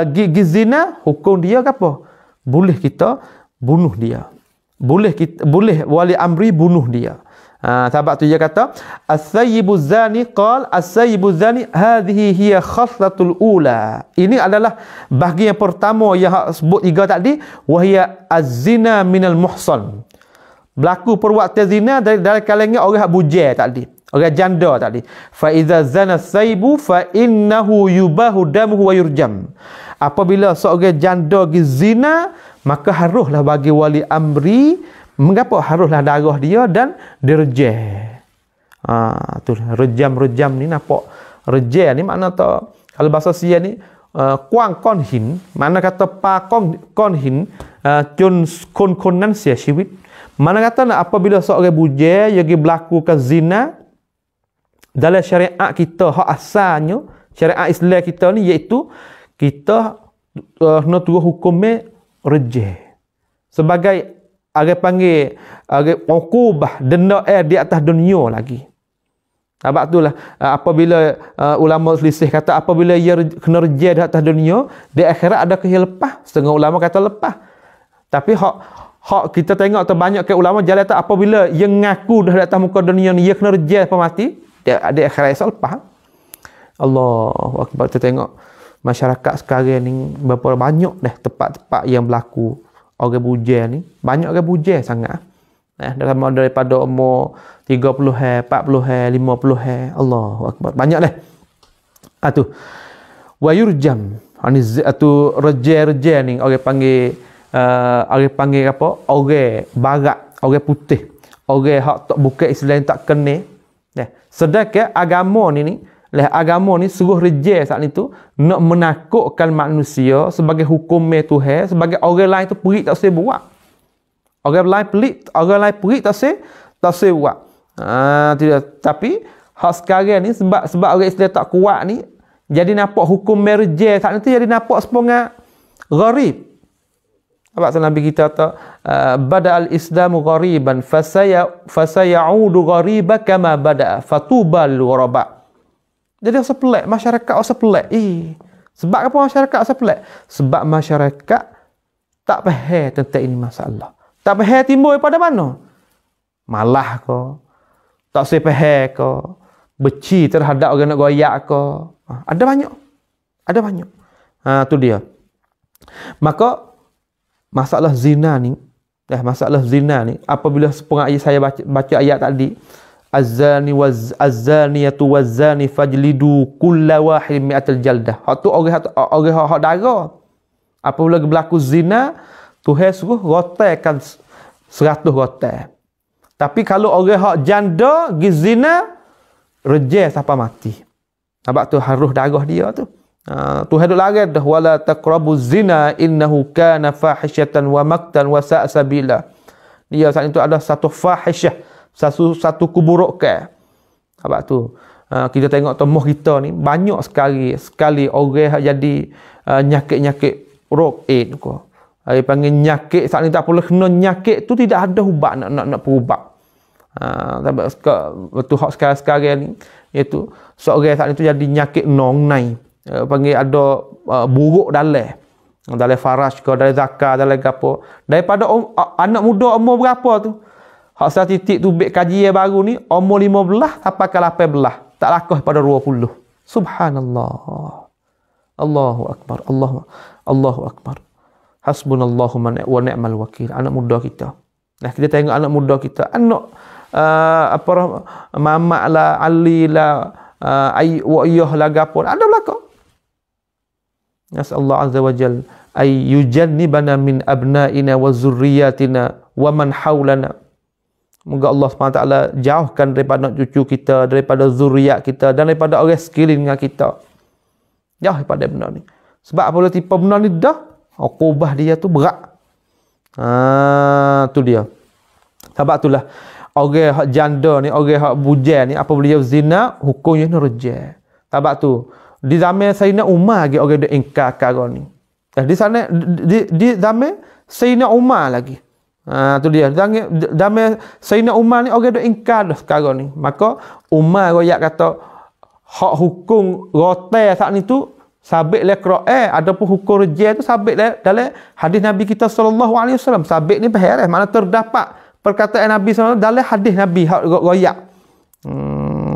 Gi zina, hukum dia apa? Boleh kita bunuh dia. Boleh wali amri bunuh dia. Sebab tu dia kata as-sayyibu zani qal as-sayyibu zani hadhihi hiya khaslatul ula. Ini adalah bahagian pertama yang sebut 3 tadi, wa hiya az-zina minal muhsan. Berlaku perbuatan zina dari kalangan orang bujang tadi, orang janda tadi. Fa iza zana sayyibu fa innahu yubahu damuhu wa yurjam. Apabila seorang janda pergi zina, maka haruslah bagi wali amri mengapa haruslah darah dia dan direjam. Tu rejam ni nampak. Rejam ni makna tak kalau bahasa Sia ni kuang konhin, mana kata pa konhin cun kon-konan sia syawit. Mana kata nak apabila seorang bujang dia pergi berlakukan zina dalam syariat kita hak asalnya syariat Islam kita ni iaitu kita nak turun hukumnya rejeh sebagai agak panggil agak uqubah denda di atas dunia lagi. Sebab itulah apabila ulama selisih kata apabila ia kena rejeh di atas dunia, di akhirat ada yang lepas. Setengah ulama kata lepas. Tapi hak kita tengok terbanyak ke ulama jalan tak apabila ia ngaku dah di atas muka dunia ni ia kena rejeh apa mati, dia ada akhirat esok lepas. Allahu akbar. Kita tengok masyarakat sekarang ni berapa banyak dah tempat-tempat yang berlaku orang bujang ni. Banyak orang bujang sangat. Dalam daripada umur 30 hari, 40 hari, 50 hari. Allahu akbar. Banyak dah. Tu. Wa yurjam. Tu rejeh-rejeh ni orang panggil apa? Orang barat, orang putih. Orang hak tak bukan Islam tak kenal. Sedangkan agama ni agama ni suruh rejeh saat itu nak menakutkan manusia sebagai hukum Tuhan, sebagai orang lain tu perik tak boleh buat. Orang lain perik tak boleh buat. Tidak. Tapi hak sekarang ni sebab orang Islam tak kuat ni jadi nampak hukum rejeh saat itu jadi nampak seponga gharib. Sebab Nabi kita kata bada al-islamu ghariban fasayaudu ghariba kama bada fatubal ghuraba. Jadi rasa pelik, masyarakat rasa pelik. Sebab apa masyarakat rasa pelik? Sebab masyarakat tak faham tentang ini masalah. Tak faham timbul daripada mana? Malah ke? Tak sepaham ke? Benci terhadap orang nak goyak ke? Ada banyak. Ada banyak. Tu dia. Maka masalah zina ni, apabila sepengah ayat saya baca ayat tadi, az-zaniyatu waz-zani fajlidu kulla wahid mi'atal jaldah. Hak tu orang hak dara. Apabila berlaku zina, Tuhan suruh rotakan 100 rotai. Tapi kalau orang hak janda pergi zina, rejeh sampai mati. Sebab tu harus darah dia tu. Tuhan duk larang dah wala taqrabu zina innahu kana fahishatan wa maqtan wa sa'a sabila. Dia saat itu ada satu fahisyah, satu keburukan. Sebab tu kita tengok temuh kita ni banyak sekali orang jadi nyakit-nyakit rock aid ko. Dia panggil nyakit saat ni tak boleh kena nyakit tu tidak ada ubat nak berubat. Sebab betul hak sekarang ni iaitu seorang saat itu jadi nyakit nongnai. Panggil ada buruk dalam faraj ke, dalam zakar, dalam gapo. Daripada anak muda umur berapa tu? Hak saya titik tu bek kaji yang baru ni umur 15 sampai ke 18. Tak lakah pada 20. Subhanallah. Allahu akbar. Allahu akbar. Hasbunallahu wa ni'mal wakil. Anak muda kita. Nah, kita tengok anak muda kita. Anak mamak lah, Ali lah, ayah lah gapo. Ada belaka. Nasallahu azza wa jal ay yujannibana min abnaina wa zurriyatina wa man haulana. Moga Allah SWT jauhkan daripada cucu kita, daripada zuriat kita dan daripada orang sekeliling dengan kita. Jauh daripada benda ni. Sebab apabila tipu benda ni dah, uqubah dia tu berat. Tu dia. Sebab itulah orang hak janda ni, orang hak bujang ni apabila dia zina, hukumnya ni rejeh. Sebab tu di zaman Sayyidina Umar lagi orang duk ingkar perkara ni. Di sana di zaman Sayyidina Umar lagi. Tu dia. Zaman Sayyidina Umar ni orang duk ingkar dah perkara ni. Maka Umar royak kata hak hukum rotai saat ni tu sabit le Quran adapun hukum rejeh tu sabit dalam hadis Nabi kita sallallahu alaihi wasallam. Sabit ni berheran mana terdapat perkataan Nabi sallallahu dalam hadis Nabi hak royak.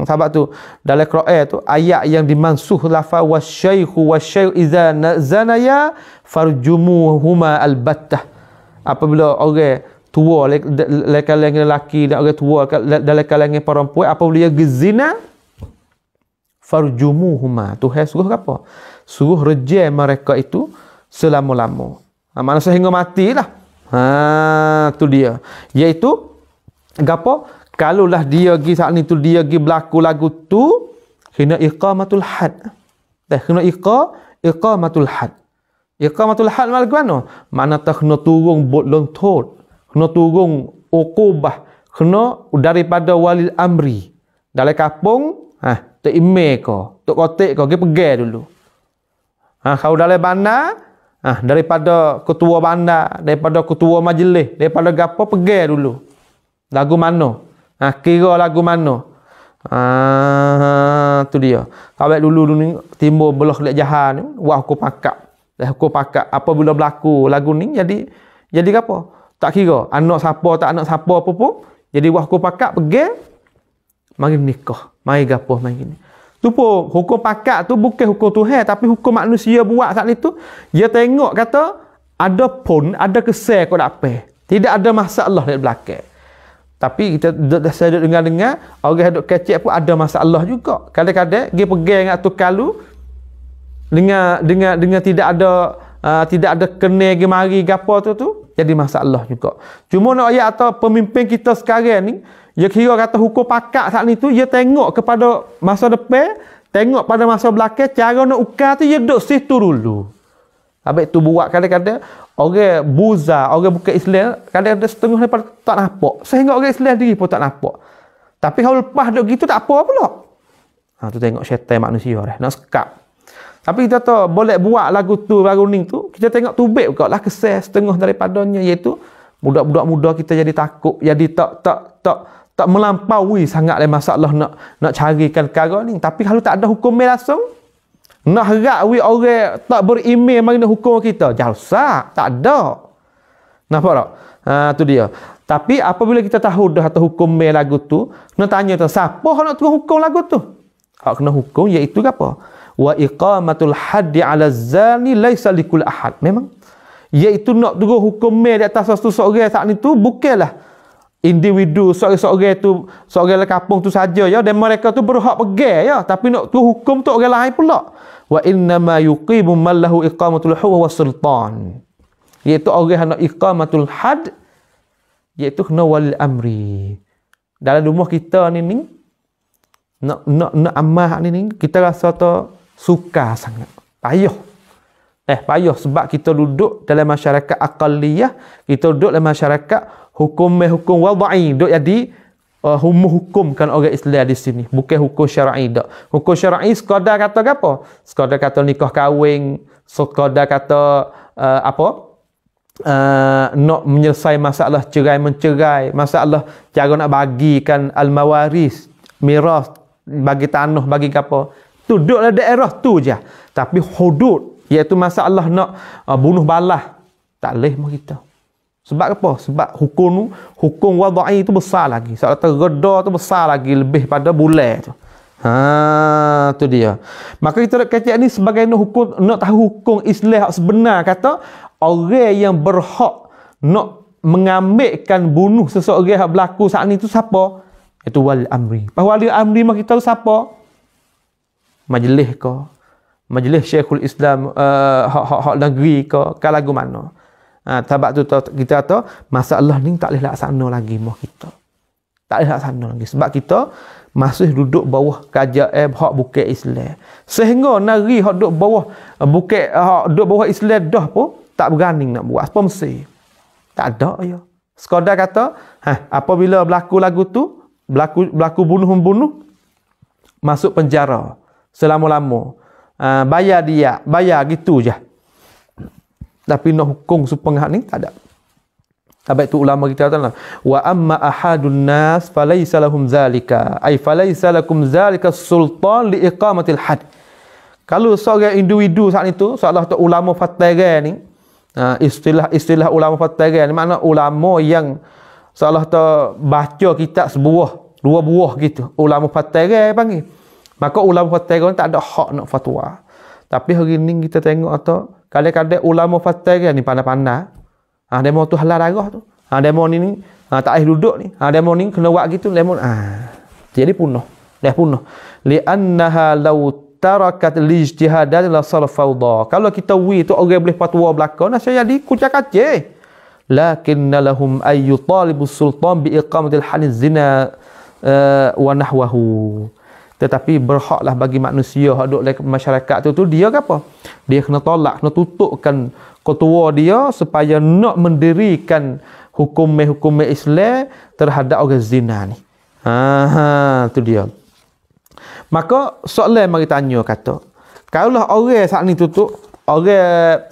Sebab tu dalam Quran tu ayat yang dimansuh lafaz wasyaikhu idza zanaya farjumuhuma albattah. Apabila orang tua dalam kalangan lelaki dan orang tua dalam kalangan perempuan apabila dia zina farjumuhuma, Tuhan suruh apa? Suruh rejam mereka itu selama-lama. Maknanya sehingga matilah. Tu dia. Iaitu gapo? Kalaulah dia pergi saat ni tu dia pergi berlaku lagu tu kena iqamatul had. Kena iqamatul had. Iqamatul had mana? Mana tak kena turun bot lontot, kena turun uqubah, kena daripada walil amri. Dalam kampung, tok email ko, tok kotek ko, dia pergi dulu. Kalau dalam bandar, daripada ketua bandar, daripada ketua majlis, daripada gapo pergi dulu. Lagu mana? Kira lagu mana? Tu dia. Kawat dulu ni timbul belah lek jahan ni, wah aku pakak. Dah aku pakak apabila berlaku lagu ni jadi apa? Tak kira anak siapa tak anak siapa apa pun. Jadi wah aku pakak pergi mari nikah, mari gapo mari gini. Tu pun hukum pakak tu bukan hukum Tuhan tapi hukum manusia buat saat itu. Dia tengok kata ada pun ada kesal kau dak apa. Tidak ada masalah di belakang. Tapi kita dah dengar orang duk kecek pun ada masalah juga. Kadang-kadang dia pergi dengan tu kalu dengan tidak ada kena gemari gapo tu jadi masalah juga. Cuma nak ayat atau pemimpin kita sekarang ni dia kira kata hukum pakak saat ni tu dia tengok kepada masa depan, tengok pada masa belakang, cara nak ukar tu dia duduk situ dulu. Habis tu buat kadang-kadang orang buza, orang bukan Islam, kadang-kadang setengah daripada tak nampak. Sehingga orang Islam diri pun tak nampak. Tapi kalau lepas duduk gitu tak apa pula. Tu tengok syaitan manusia dah nak sekap. Tapi kita tahu boleh buat lagu ni tu, kita tengok tubik juga lah kesal setengah daripadanya, iaitu budak-budak muda kita jadi takut, jadi tak melampaui sangat masalah nak carikan perkara ni. Tapi kalau tak ada hukum langsung, nak harap orang tak beriman mari nak hukum kita, jalsa tak ada. Nampak tak? Tu dia. Tapi apabila kita tahu dah atau hukum lagu tu, nak tanya tu siapa nak turun hukum lagu tu? Hak kena hukum iaitu apa? Wa iqamatul haddi 'ala zani laisa likul ahad. Memang iaitu nak turun hukum di atas satu seorang saat itu bukanlah individu seorang-seorang tu, seorang kampung tu saja ya, dan mereka tu berhak pergi ya, tapi nak turun hukum tu orang lain pula. Wa inna ma yuqimu man lahu iqamatul huwa wa sultan. Iaitu orang nak iqamatul had iaitu kena wal amri. Dalam rumah kita ni nak amal ni kita rasa tu sukar sangat, payah sebab kita duduk dalam masyarakat aqalliyah, kita duduk dalam masyarakat hukum wadai, duduk jadi hukumkan orang Islam di sini, bukan hukum syar'i dak. Hukum syar'i sekadar kata apa? Sekadar kata nikah kahwin, sekadar kata nak menyelesaikan masalah cerai mencerai, masalah cara nak bagikan al-mawaris, miras, bagi tanah, bagi apa. Tu duduk dalam daerah tu je. Tapi hudud, iaitu masalah nak bunuh balas, tak boleh mah kita. Sebab apa? Sebab hukum wadai tu besar lagi. Soal tergeda tu besar lagi lebih pada bulan tu. Tu dia. Maka kita nak kata ni sebagai nak tahu hukum Islam sebenar, kata orang yang berhak nak mengambilkan bunuh seseorang yang berlaku saat ni tu siapa? Itu wali amri. Wali amri mah kita siapa? Majlis ke, majlis Syekhul Islam hak negeri ke lagu mana. Sebab tu kita tahu masalah ni tak boleh laksana lagi mah kita. Tak boleh laksana lagi sebab kita masih duduk bawah kerajaan hak bukan Islam. Sehingga negeri hak duduk bawah bukan hak duduk bawah Islam dah pun tak berani nak buat apa mesti. Tak ada ya. Sekadar kata, apabila berlaku lagu tu, berlaku bunuh-bunuh, masuk penjara selama-lama, bayar gitu je. Tapi nak hukum supaya ni tak ada. Habis tu ulama kita kata wa amma ahadun nas falaysa lahum zalika, ay falaysa lakum zalika sultan li iqamatil had. Kalau seorang individu saat itu, seolah tu ulama fatara ni, istilah ulama fatara ni makna ulama yang seolah tu baca kitab sebuah, dua buah gitu. Ulama fatara panggil. Maka ulama fatwa tak ada hak nak fatwa. Tapi hari ni kita tengok atau kadang-kadang ulama fatwa ni pandai-pandai. Demo tu halal darah tu. Demo ni tak boleh duduk ni. Demo ni kena buat gitu. Demo jadi punah. Dah punah. Li'annaha law tarakat lijtihadat la sar fawda. Kalau kita tu orang boleh fatwa belaka, nasa jadi kucak-kacir. Lakinna lahum ay yutalibus sultan bi iqamatil hadz zina wa nahwahu. Tetapi berhaklah bagi manusia hak duduk dalam masyarakat tu dia ke apa? Dia kena tolak, kena tutupkan ketua dia supaya nak mendirikan hukum Islam terhadap orang zina ni. Tu dia. Maka soalan mari tanya kata, kalau orang saat ni tutup, orang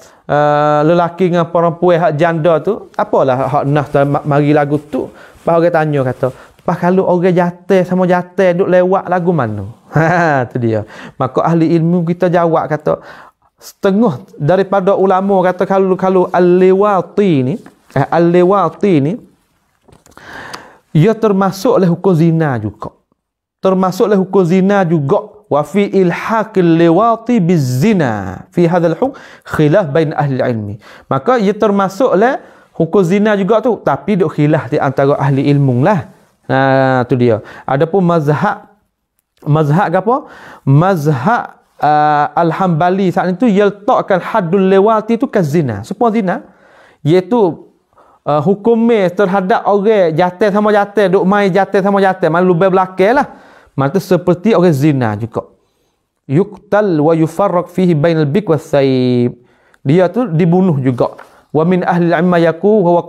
lelaki dengan perempuan hak janda tu, apalah hak nah mari lagu tu? Pas orang tanya kata, pas kalau orang jatuh sama jatuh duk lewat lagu mana? Tu dia. Maka ahli ilmu kita jawab kata, setengah daripada ulama kata kalau al-liwati ni ia termasuk oleh hukum zina juga. Termasuk oleh hukum zina juga. Wa fi ilhaqil liwati bizina fi hadzal hukm khilaf bain ahli ilmi. Maka ia termasuk oleh hukum zina juga tu, tapi duk khilaf di antara ahli ilmu lah. Tu dia. Adapun mazhab ke apa? Mazhab Al-Hambali saat itu ia letakkan haddul liwati tu ke zina. Supaya zina iaitu hukumnya terhadap orang jatuh sama jatuh, duk main jatuh sama jatuh, malu belakang lah. Maka seperti orang zina juga. Yuqtal wa yufarraq fihi bainal bik was saib. Dia tu dibunuh juga. Wa min ahli al-ilm yaqulu huwa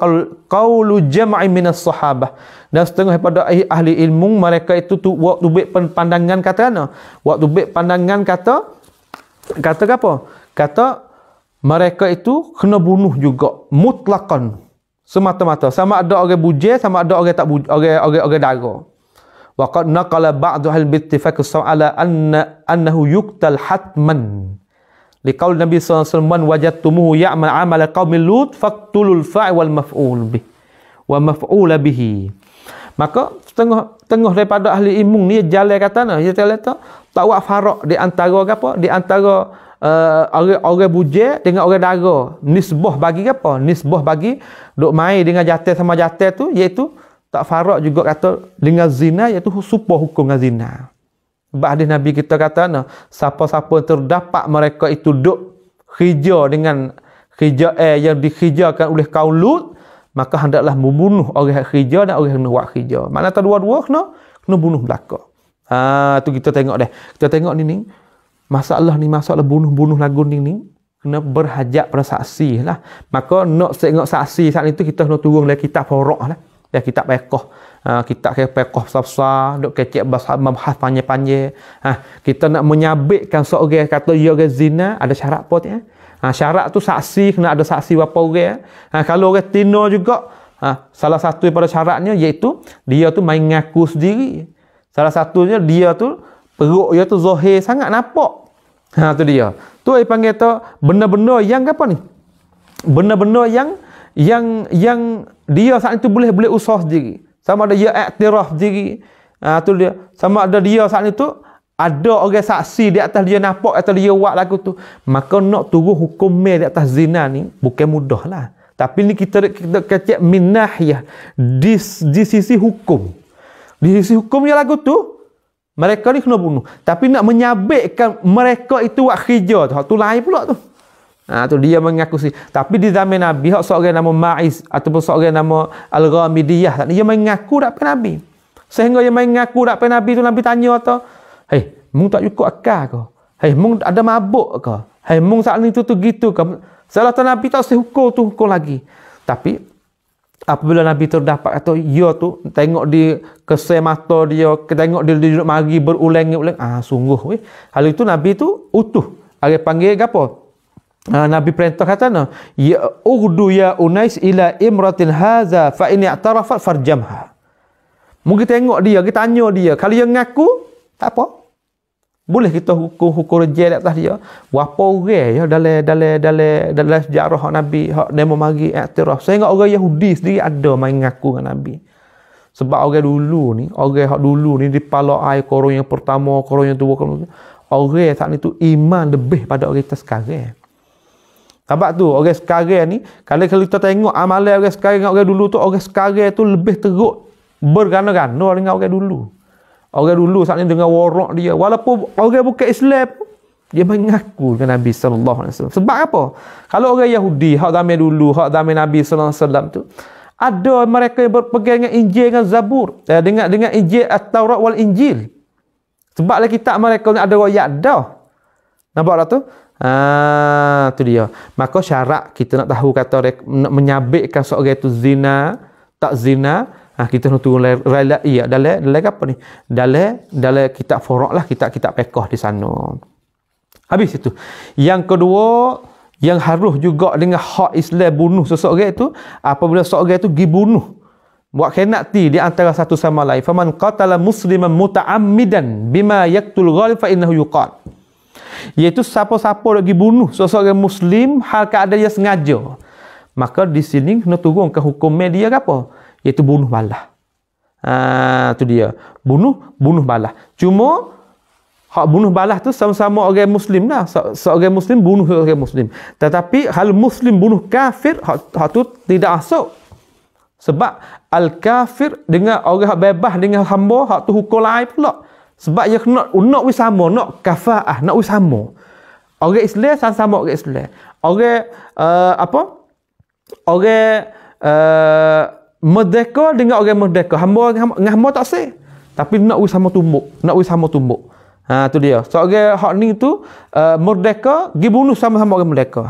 qaulu jam'i min as-sahabah. Dan setengah daripada ahli ilmu mereka itu tu waktu bek pandangan kata ana. Waktu bek pandangan kata apa? Kata mereka itu kena bunuh juga mutlaqan. Semata-mata sama ada orang bujang sama ada orang tak orang dara. Wa qad naqala ba'du ahli bittifaq as-sa'ala annahu yuqtal hatman. Liqaul Nabi sallallahu alaihi wasallam wajadtumuhu ya'mal 'amala qaumil lut faqtulul fa'il wal maf'ul bih wa maf'ul bihi. Maka tengah daripada ahli ilmu ni jalan katana dia kata tak buat farak di antara apa? Di antara orang bujang dengan orang dara. Nisbah bagi apa? Nisbah bagi duk main dengan jatuh sama jatuh tu iaitu tak farak juga kata dengan zina iaitu supaya hukum dengan zina. Sebab hadis Nabi kita kata siapa-siapa terdapat mereka itu duk khija dengan khija yang dikhijakan oleh kaum Lut, maka hendaklah membunuh orang yang khija dan orang yang buat khija. Makna dua-dua kena bunuh belaka. Tu kita tengok deh. Kita tengok ni masalah bunuh lagu ni kena berhajat pada saksi lah. Maka nak tengok saksi saat itu kita kena turun dalam kitab Furuq lah. Ya kitab fiqh. Kitab fiqh besar duk kecek bahas panjang-panjang. Kita nak menyabitkan seorang kata dia orang zina, ada syarat apa tu? Syarat tu saksi kena ada saksi berapa orang. Kalau orang tino juga, salah satu daripada syaratnya iaitu dia tu main ngaku sendiri. Salah satunya dia tu perut dia tu zahir sangat nampak. Tu dia. Tu dia panggil tu benda-benda yang apa ni? Benda-benda yang dia saat itu boleh usaha sendiri. Sama ada dia iktiraf sendiri. Tu dia. Sama ada dia saat itu ada orang saksi di atas dia nampak atau dia buat lagu tu. Maka nak turun hukum di atas zina ni bukan mudah lah. Tapi ni kita kecek min nahiyah di sisi hukum. Di sisi hukum ya lagu tu mereka ni kena bunuh. Tapi nak menyabitkan mereka itu buat khija tu lain pula tu. Tu dia mengaku sih. Tapi di zaman Nabi hak seorang nama Ma'iz ataupun seorang nama Al-Ghamidiyah dia mengaku tak pernah Nabi. Sehingga dia mengaku tak pernah Nabi tu Nabi tanya tu, "Hei, mung tak cukup akal ke? Hei, mung ada mabuk ke? Hei, mung saat ni tu gitu ke?" Salah tu Nabi tak usah hukum lagi. Tapi apabila Nabi terdapat atau dia tu tengok di kesai mata dia, tengok dia duduk mari berulang-ulang, sungguh weh. Hal itu Nabi tu utuh. Ada panggil apa? Nabi perintah kata ya urdu ya unais ila imratin haza fa in i'tarafat farjamha. Mungkin tengok dia, kita tanya dia, kalau dia ngaku tak apa. Boleh kita hukum rejal atas dia. Berapa orang ya dalam sejarah Nabi hak demo mari iktiraf. Sehingga orang Yahudi sendiri ada main ngaku dengan Nabi. Sebab orang hak dulu ni di pala air korong yang pertama, korong yang kedua, orang saat itu iman lebih pada orang kita sekarang. Sebab tu orang sekarang ni kalau kita tengok amalan orang sekarang dengan orang dulu tu, orang sekarang tu lebih teruk bergana-gana dengan orang dulu. Orang dulu saat ni dengan warak dia walaupun orang bukan Islam dia mengaku dengan Nabi sallallahu alaihi wasallam. Sebab apa? Kalau orang Yahudi hak zaman dulu, hak zaman Nabi sallallahu alaihi wasallam tu ada mereka yang berpegang dengan Injil dengan Zabur, dengan Injil At-Taurat wal Injil. Sebab lah kitab mereka ni ada royak dah. Nampak tak tu? Tu dia. Maka syarat kita nak tahu kata nak menyabitkan seorang itu zina, tak zina, kita nak turun rela iya dalam apa ni? Dalam kitab furuk lah, kitab fiqh di sana. Habis itu. Yang kedua, yang harus juga dengan hak Islam bunuh seseorang itu apabila seorang itu pergi bunuh buat khenati di antara satu sama lain. Faman qatala musliman muta'ammidan bima yaqtul ghalib fa innahu yuqat. Iaitu siapa-siapa lagi bunuh seseorang muslim hal keadaan dia sengaja. Maka di sini kena turunkan hukum dia apa? Iaitu bunuh balah. Tu dia. Bunuh balah. Cuma hak bunuh balah tu sama-sama orang muslim lah. Seorang muslim bunuh seorang muslim. Tetapi hal muslim bunuh kafir hak tu tidak masuk. Sebab al-kafir dengan orang bebas dengan hamba hak tu hukum lain pula. Sebab dia kena nak wis sama, nak kafaah, nak wis sama. Orang Islam sama orang Islam. Orang Orang merdeka dengan orang merdeka. Hamba dengan hamba tak sah. Tapi nak wis sama tumbuk. Tu dia. Seorang hak ni tu merdeka, pergi bunuh sama-sama orang merdeka.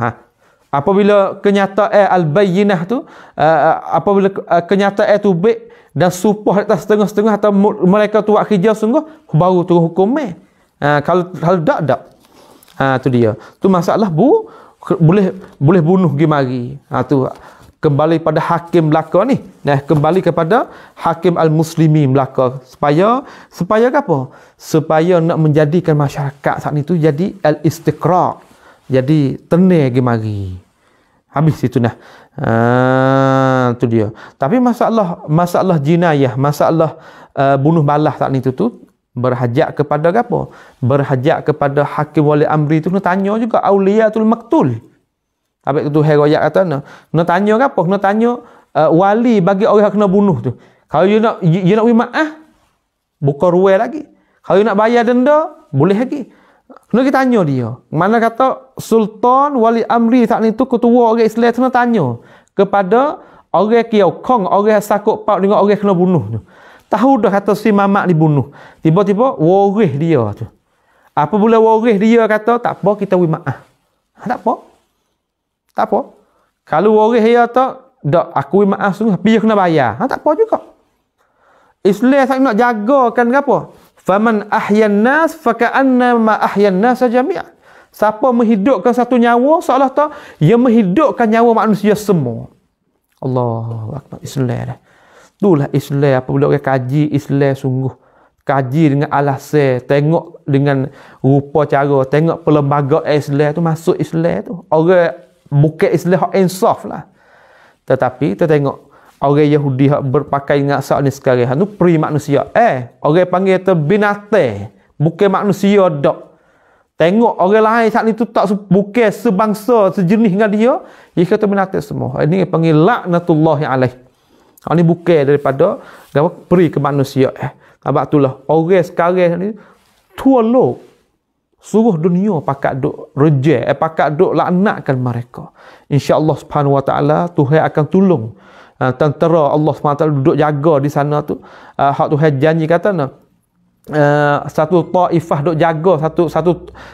Apabila kenyataan al-bayyinah tu apabila kenyataan tu baik dan sumpah atas setengah-setengah atau mereka tu buat kerja sungguh baru turun hukum kalau tak tu dia. Tu masalah boleh bunuh pergi mari. Tu kembali pada hakim belaka ni. Kembali kepada hakim al-muslimi belaka supaya apa? Supaya nak menjadikan masyarakat saat itu jadi al-istiqra'. Jadi tenang pergi mari. Habis itu tu dia. Tapi masalah jinayah, masalah bunuh balah saat itu tu berhajat kepada apa? Berhajat kepada hakim wali amri tu kena tanya juga auliyatul maktul. Habis tu herayat kata kena tanya apa? Kena tanya wali bagi orang yang kena bunuh tu. Kalau dia nak beri maaf, bukan ruai lagi. Kalau dia nak bayar denda, boleh lagi. Kena kita tanya dia. Mana kata sultan wali amri saat itu ketua orang Islam kena tanya kepada orang kiaukong, orang sakut paut dengan orang kena bunuh tu. Tahu dah kata si mamak dibunuh. Tiba-tiba waris dia tu. Apabila waris dia kata tak apa kita beri maaf. Tak apa. Kalau waris dia tak aku beri maaf sungguh tapi dia kena bayar. Tak apa juga. Islam saat nak jagakan apa? Faman ahyan nas faka'annama ahyan nas jami'an. Siapa menghidupkan satu nyawa seolah tak ia menghidupkan nyawa manusia semua. Allahu akbar. Islam. Itulah Islam apabila orang kaji Islam sungguh. Kaji dengan alasan, tengok dengan rupa cara, tengok perlembagaan Islam tu masuk Islam tu. Orang bukan Islam hak insaf lah. Tetapi kita tengok orang Yahudi yang berpakai dengan saat ni sekarang tu peri manusia. Orang panggil tu binatang, bukan manusia dak. Tengok orang lain saat ni tu tak bukan sebangsa, sejenis dengan dia kata binatang semua. Ini panggil laknatullah alaih. Ini bukan daripada peri ke manusia. Sebab itulah orang sekarang ni tuolok seluruh dunia pakat duk reject, pakat duk laknatkan mereka. Insya-Allah Subhanahu wa taala Tuhan akan tolong. Tentera Allah SWT duduk jaga di sana tu. Hak Tuhan janji kata satu taifah duk jaga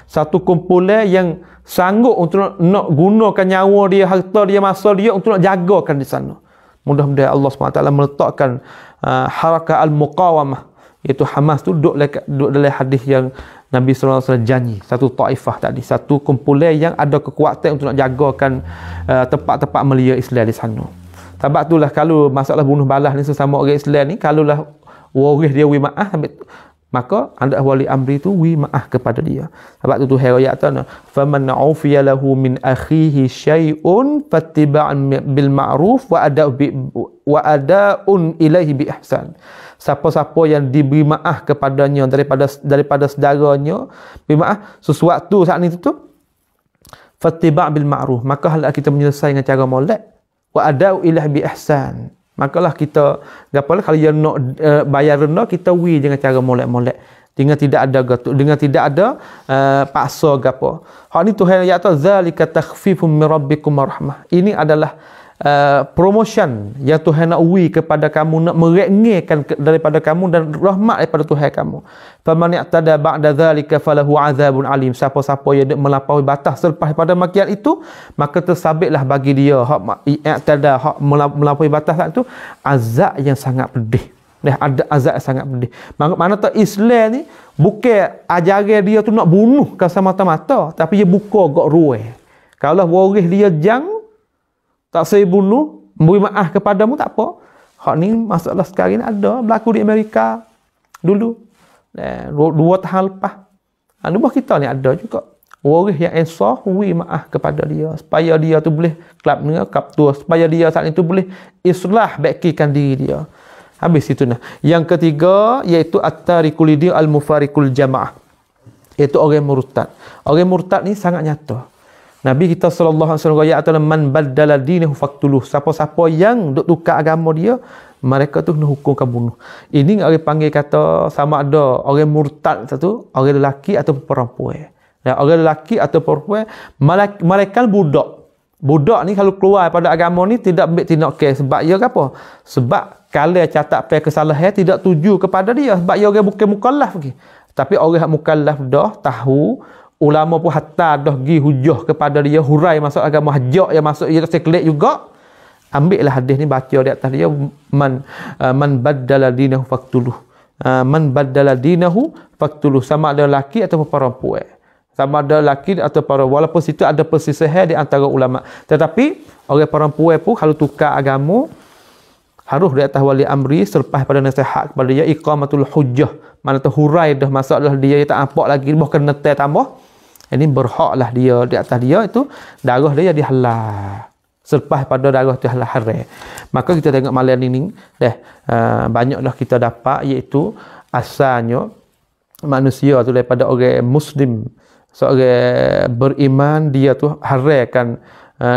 satu kumpulan yang sanggup untuk nak gunakan nyawa dia, harta dia, masa dia untuk nak jagakan di sana. Mudah-mudahan Allah SWT meletakkan harakah al-muqawamah, iaitu Hamas tu duduk dalam hadis yang Nabi SAW janji. Satu taifah tadi, satu kumpulan yang ada kekuatan untuk nak jagakan tempat-tempat mulia Islam di sana. Sebab itulah kalau masalah bunuh balah ni sesama orang Islam ni, kalaulah waris dia wi maaf, maka anda wali amri tu wi maaf kepada dia. Sebab tu Tuhan ayat tu, faman ufiya lahu min akhihi syai'un fattiba'an bil ma'ruf wa ada'un ilaihi bi ihsan. Siapa-siapa yang diberi maaf kepadanya daripada saudaranya, beri maaf sesuatu saat ni tu fattiba' bil ma'ruf, maka hendaklah kita menyelesaikan dengan cara molek. Wa ada'u ilah bi ihsan. Makalah kita gapalah kalau dia nak bayar rendah, kita wi dengan cara molek-molek, dengan tidak ada gatuk, dengan tidak ada paksa gapo. Hak ni Tuhan ayat tu zalika takhfifum min rabbikum rahmah. Ini adalah promotion yang Tuhan nak uwi kepada kamu, nak merengekkan daripada kamu dan rahmat daripada Tuhan kamu. Faman i'tada ba'da dzalika falahu 'adzabun alim. Siapa-siapa yang melampaui batas selepas pada makian itu, maka tersabitlah bagi dia hak i'tada, hak melampaui batas itu, azab yang sangat pedih. Ada azab yang sangat pedih. Mana tak Islam ni bukan ajaran dia tu nak bunuh kau semata-mata, tapi dia buka gak ruang. Kalau waris dia jang tak saya bunuh, beri maaf kepadamu, tak apa. Hak ni masalah sekarang ni ada berlaku di Amerika dulu. 2 tahun lepas. Nubuh kita ni ada juga. Waris yang insaf, beri maaf kepada dia supaya dia tu boleh kelab dengan kaptua, supaya dia saat itu boleh islah baikikan diri dia. Habis itu nah. Yang ketiga iaitu at-tarikul lidin al-mufarikul jamaah. Iaitu orang murtad. Orang murtad ni sangat nyata. Nabi kita sallallahu alaihi wasallam kata man baddala dinahu faqtuluh. Siapa-siapa yang duk tukar agama dia, mereka tu kena hukumkan bunuh. Ini orang panggil kata sama ada orang murtad satu, orang lelaki atau perempuan. Dan orang lelaki atau perempuan, mereka budak. Budak ni kalau keluar pada agama ni tidak ambil tindak kes. Sebab ia apa? Sebab kalau catat pe kesalahan tidak tuju kepada dia. Sebab ia orang bukan mukallaf lagi. Tapi orang yang mukallaf dah tahu, ulama pun hatta dah gi hujah kepada dia, hurai masuk agama, hajak yang masuk ia seklik juga. Ambillah hadis ni, baca di atas dia, man baddala dinahu faqtuluh. Man baddala dinahu faqtuluh. Sama ada lelaki atau perempuan. Sama ada lelaki atau perempuan. Walaupun situ ada persisihan di antara ulama. Tetapi orang perempuan pun kalau tukar agama, harus di atas wali amri selepas pada nasihat kepada dia, iqamatul hujjah. Mana tu hurai dah masalah dia tak nampak lagi, bahkan netai tambah. Ini berhaklah dia di atas dia itu, darah dia jadi halal. Selepas pada darah tu halal haram. Maka kita tengok malam ni banyaklah kita dapat, iaitu asalnya manusia tu daripada orang muslim, seorang beriman, dia tu haramkan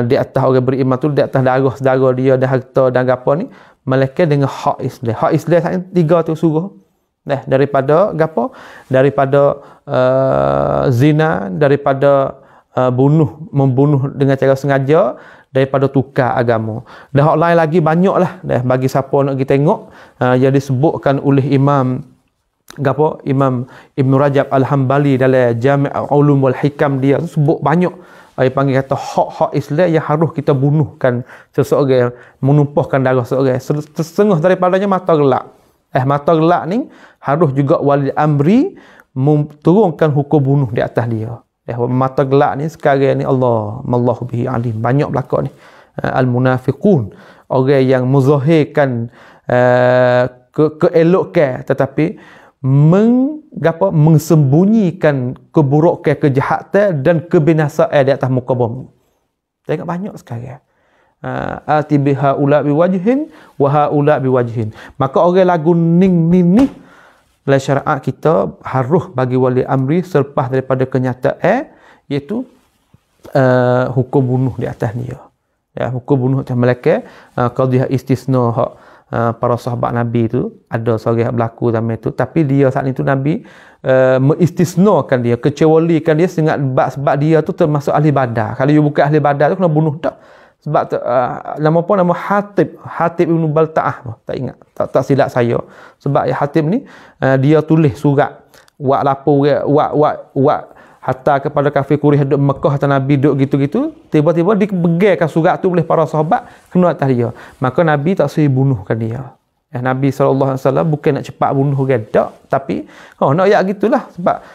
di atas orang beriman tu, di atas darah saudara dia dan harta dan apa ni, melainkan dengan hak Islam. Hak Islam tiga tu suruh. Daripada gapo? Daripada zina, daripada membunuh dengan cara sengaja, daripada tukar agama. Dan hak lain lagi banyaklah. Bagi siapa nak kita tengok, yang disebutkan oleh Imam Ibn Rajab Al-Hambali dalam Jami' Ulum wal Hikam, dia sebut banyak. Dia panggil kata hak-hak Islam yang harus kita bunuhkan seseorang, menumpahkan darah seseorang. Setengah daripadanya mata gelap. Mata gelap ni harus juga wali amri turunkan hukum bunuh di atas dia. Mata gelap ni sekarang ni Allahu bihi alim. Banyak belakang ni. Al-munafiqun, orang yang muzahirkan keelokan tetapi mengsembunyikan keburukan, kejahatan dan kebinasaan di atas muka bumi. Tengok banyak sekarang. Ati biha ula biwajhin wa haula biwajhin. Maka orang lagu ning ni dalam syariat kita harus bagi wali amri selepas daripada kenyataan, iaitu hukum bunuh di atas dia. Hukum bunuh atas mereka. Qadhiyah istisna hak para sahabat Nabi tu, ada seorang yang berlaku zaman itu, tapi dia saat itu Nabi mengistisnakan dia, kecualikan dia sebab dia tu termasuk ahli badar. Kalau you bukan ahli badar tu kena bunuh tak. Sebab nama apa, nama Hatib Ibn Balta'ah, tak ingat, tak silap saya. Sebab Hatib ni dia tulis surat wak lapor wak hatta kepada kafir Quraisy duduk Mekah atau Nabi duduk gitu-gitu, tiba-tiba dibegalkan surat tu oleh para sahabat kena atas dia. Maka Nabi tak suruh bunuhkan dia. Nabi SAW bukan nak cepat bunuh orang, tak, tapi nak ayat gitulah.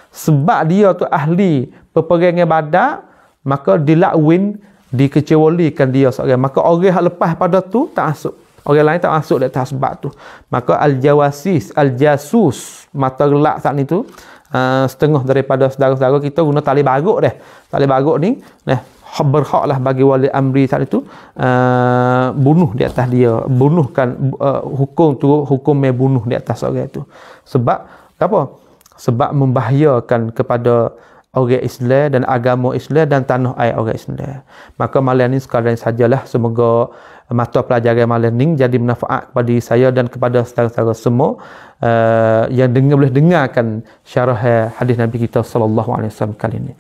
Sebab dia tu ahli peperangan Badar, maka dilakwin, dikecewakan dia seorang. Maka orang yang lepas pada tu tak masuk. Orang lain tak masuk di atas sebab tu. Maka al-jawasis, al-jasus, mata gelap saat ni tu, setengah daripada saudara-saudara kita guna tali baruk dah. Tali baruk ni berhaklah bagi wali amri saat itu bunuh di atas dia, bunuhkan, hukum bunuh di atas orang itu. Sebab apa? Sebab membahayakan kepada orang Islam dan agama Islam dan tanah air orang Islam. Maka malam ni sekadar sajalah, semoga mata pelajaran malam ni jadi manfaat kepada saya dan kepada saudara-saudara semua yang boleh dengarkan syarah hadis Nabi kita sallallahu alaihi wasallam kali ini.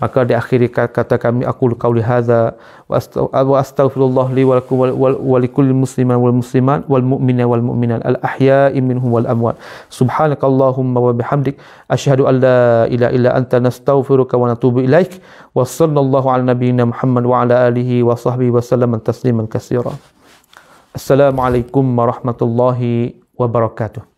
Maka di akhir kata kami, aku qauli hadza wa astaghfirullah li wa lakum wa likulli muslimin wal muslimat wal mu'minin wal mu'minat al ahya'i minhum wal amwat. Subhanakallahumma wa bihamdik asyhadu an la ilaha illa anta nastaghfiruka wa natubu ilaik. Wa sallallahu ala nabiyyina Muhammad wa ala alihi wa sahbihi wa sallam tasliman katsira. Assalamualaikum warahmatullahi wabarakatuh.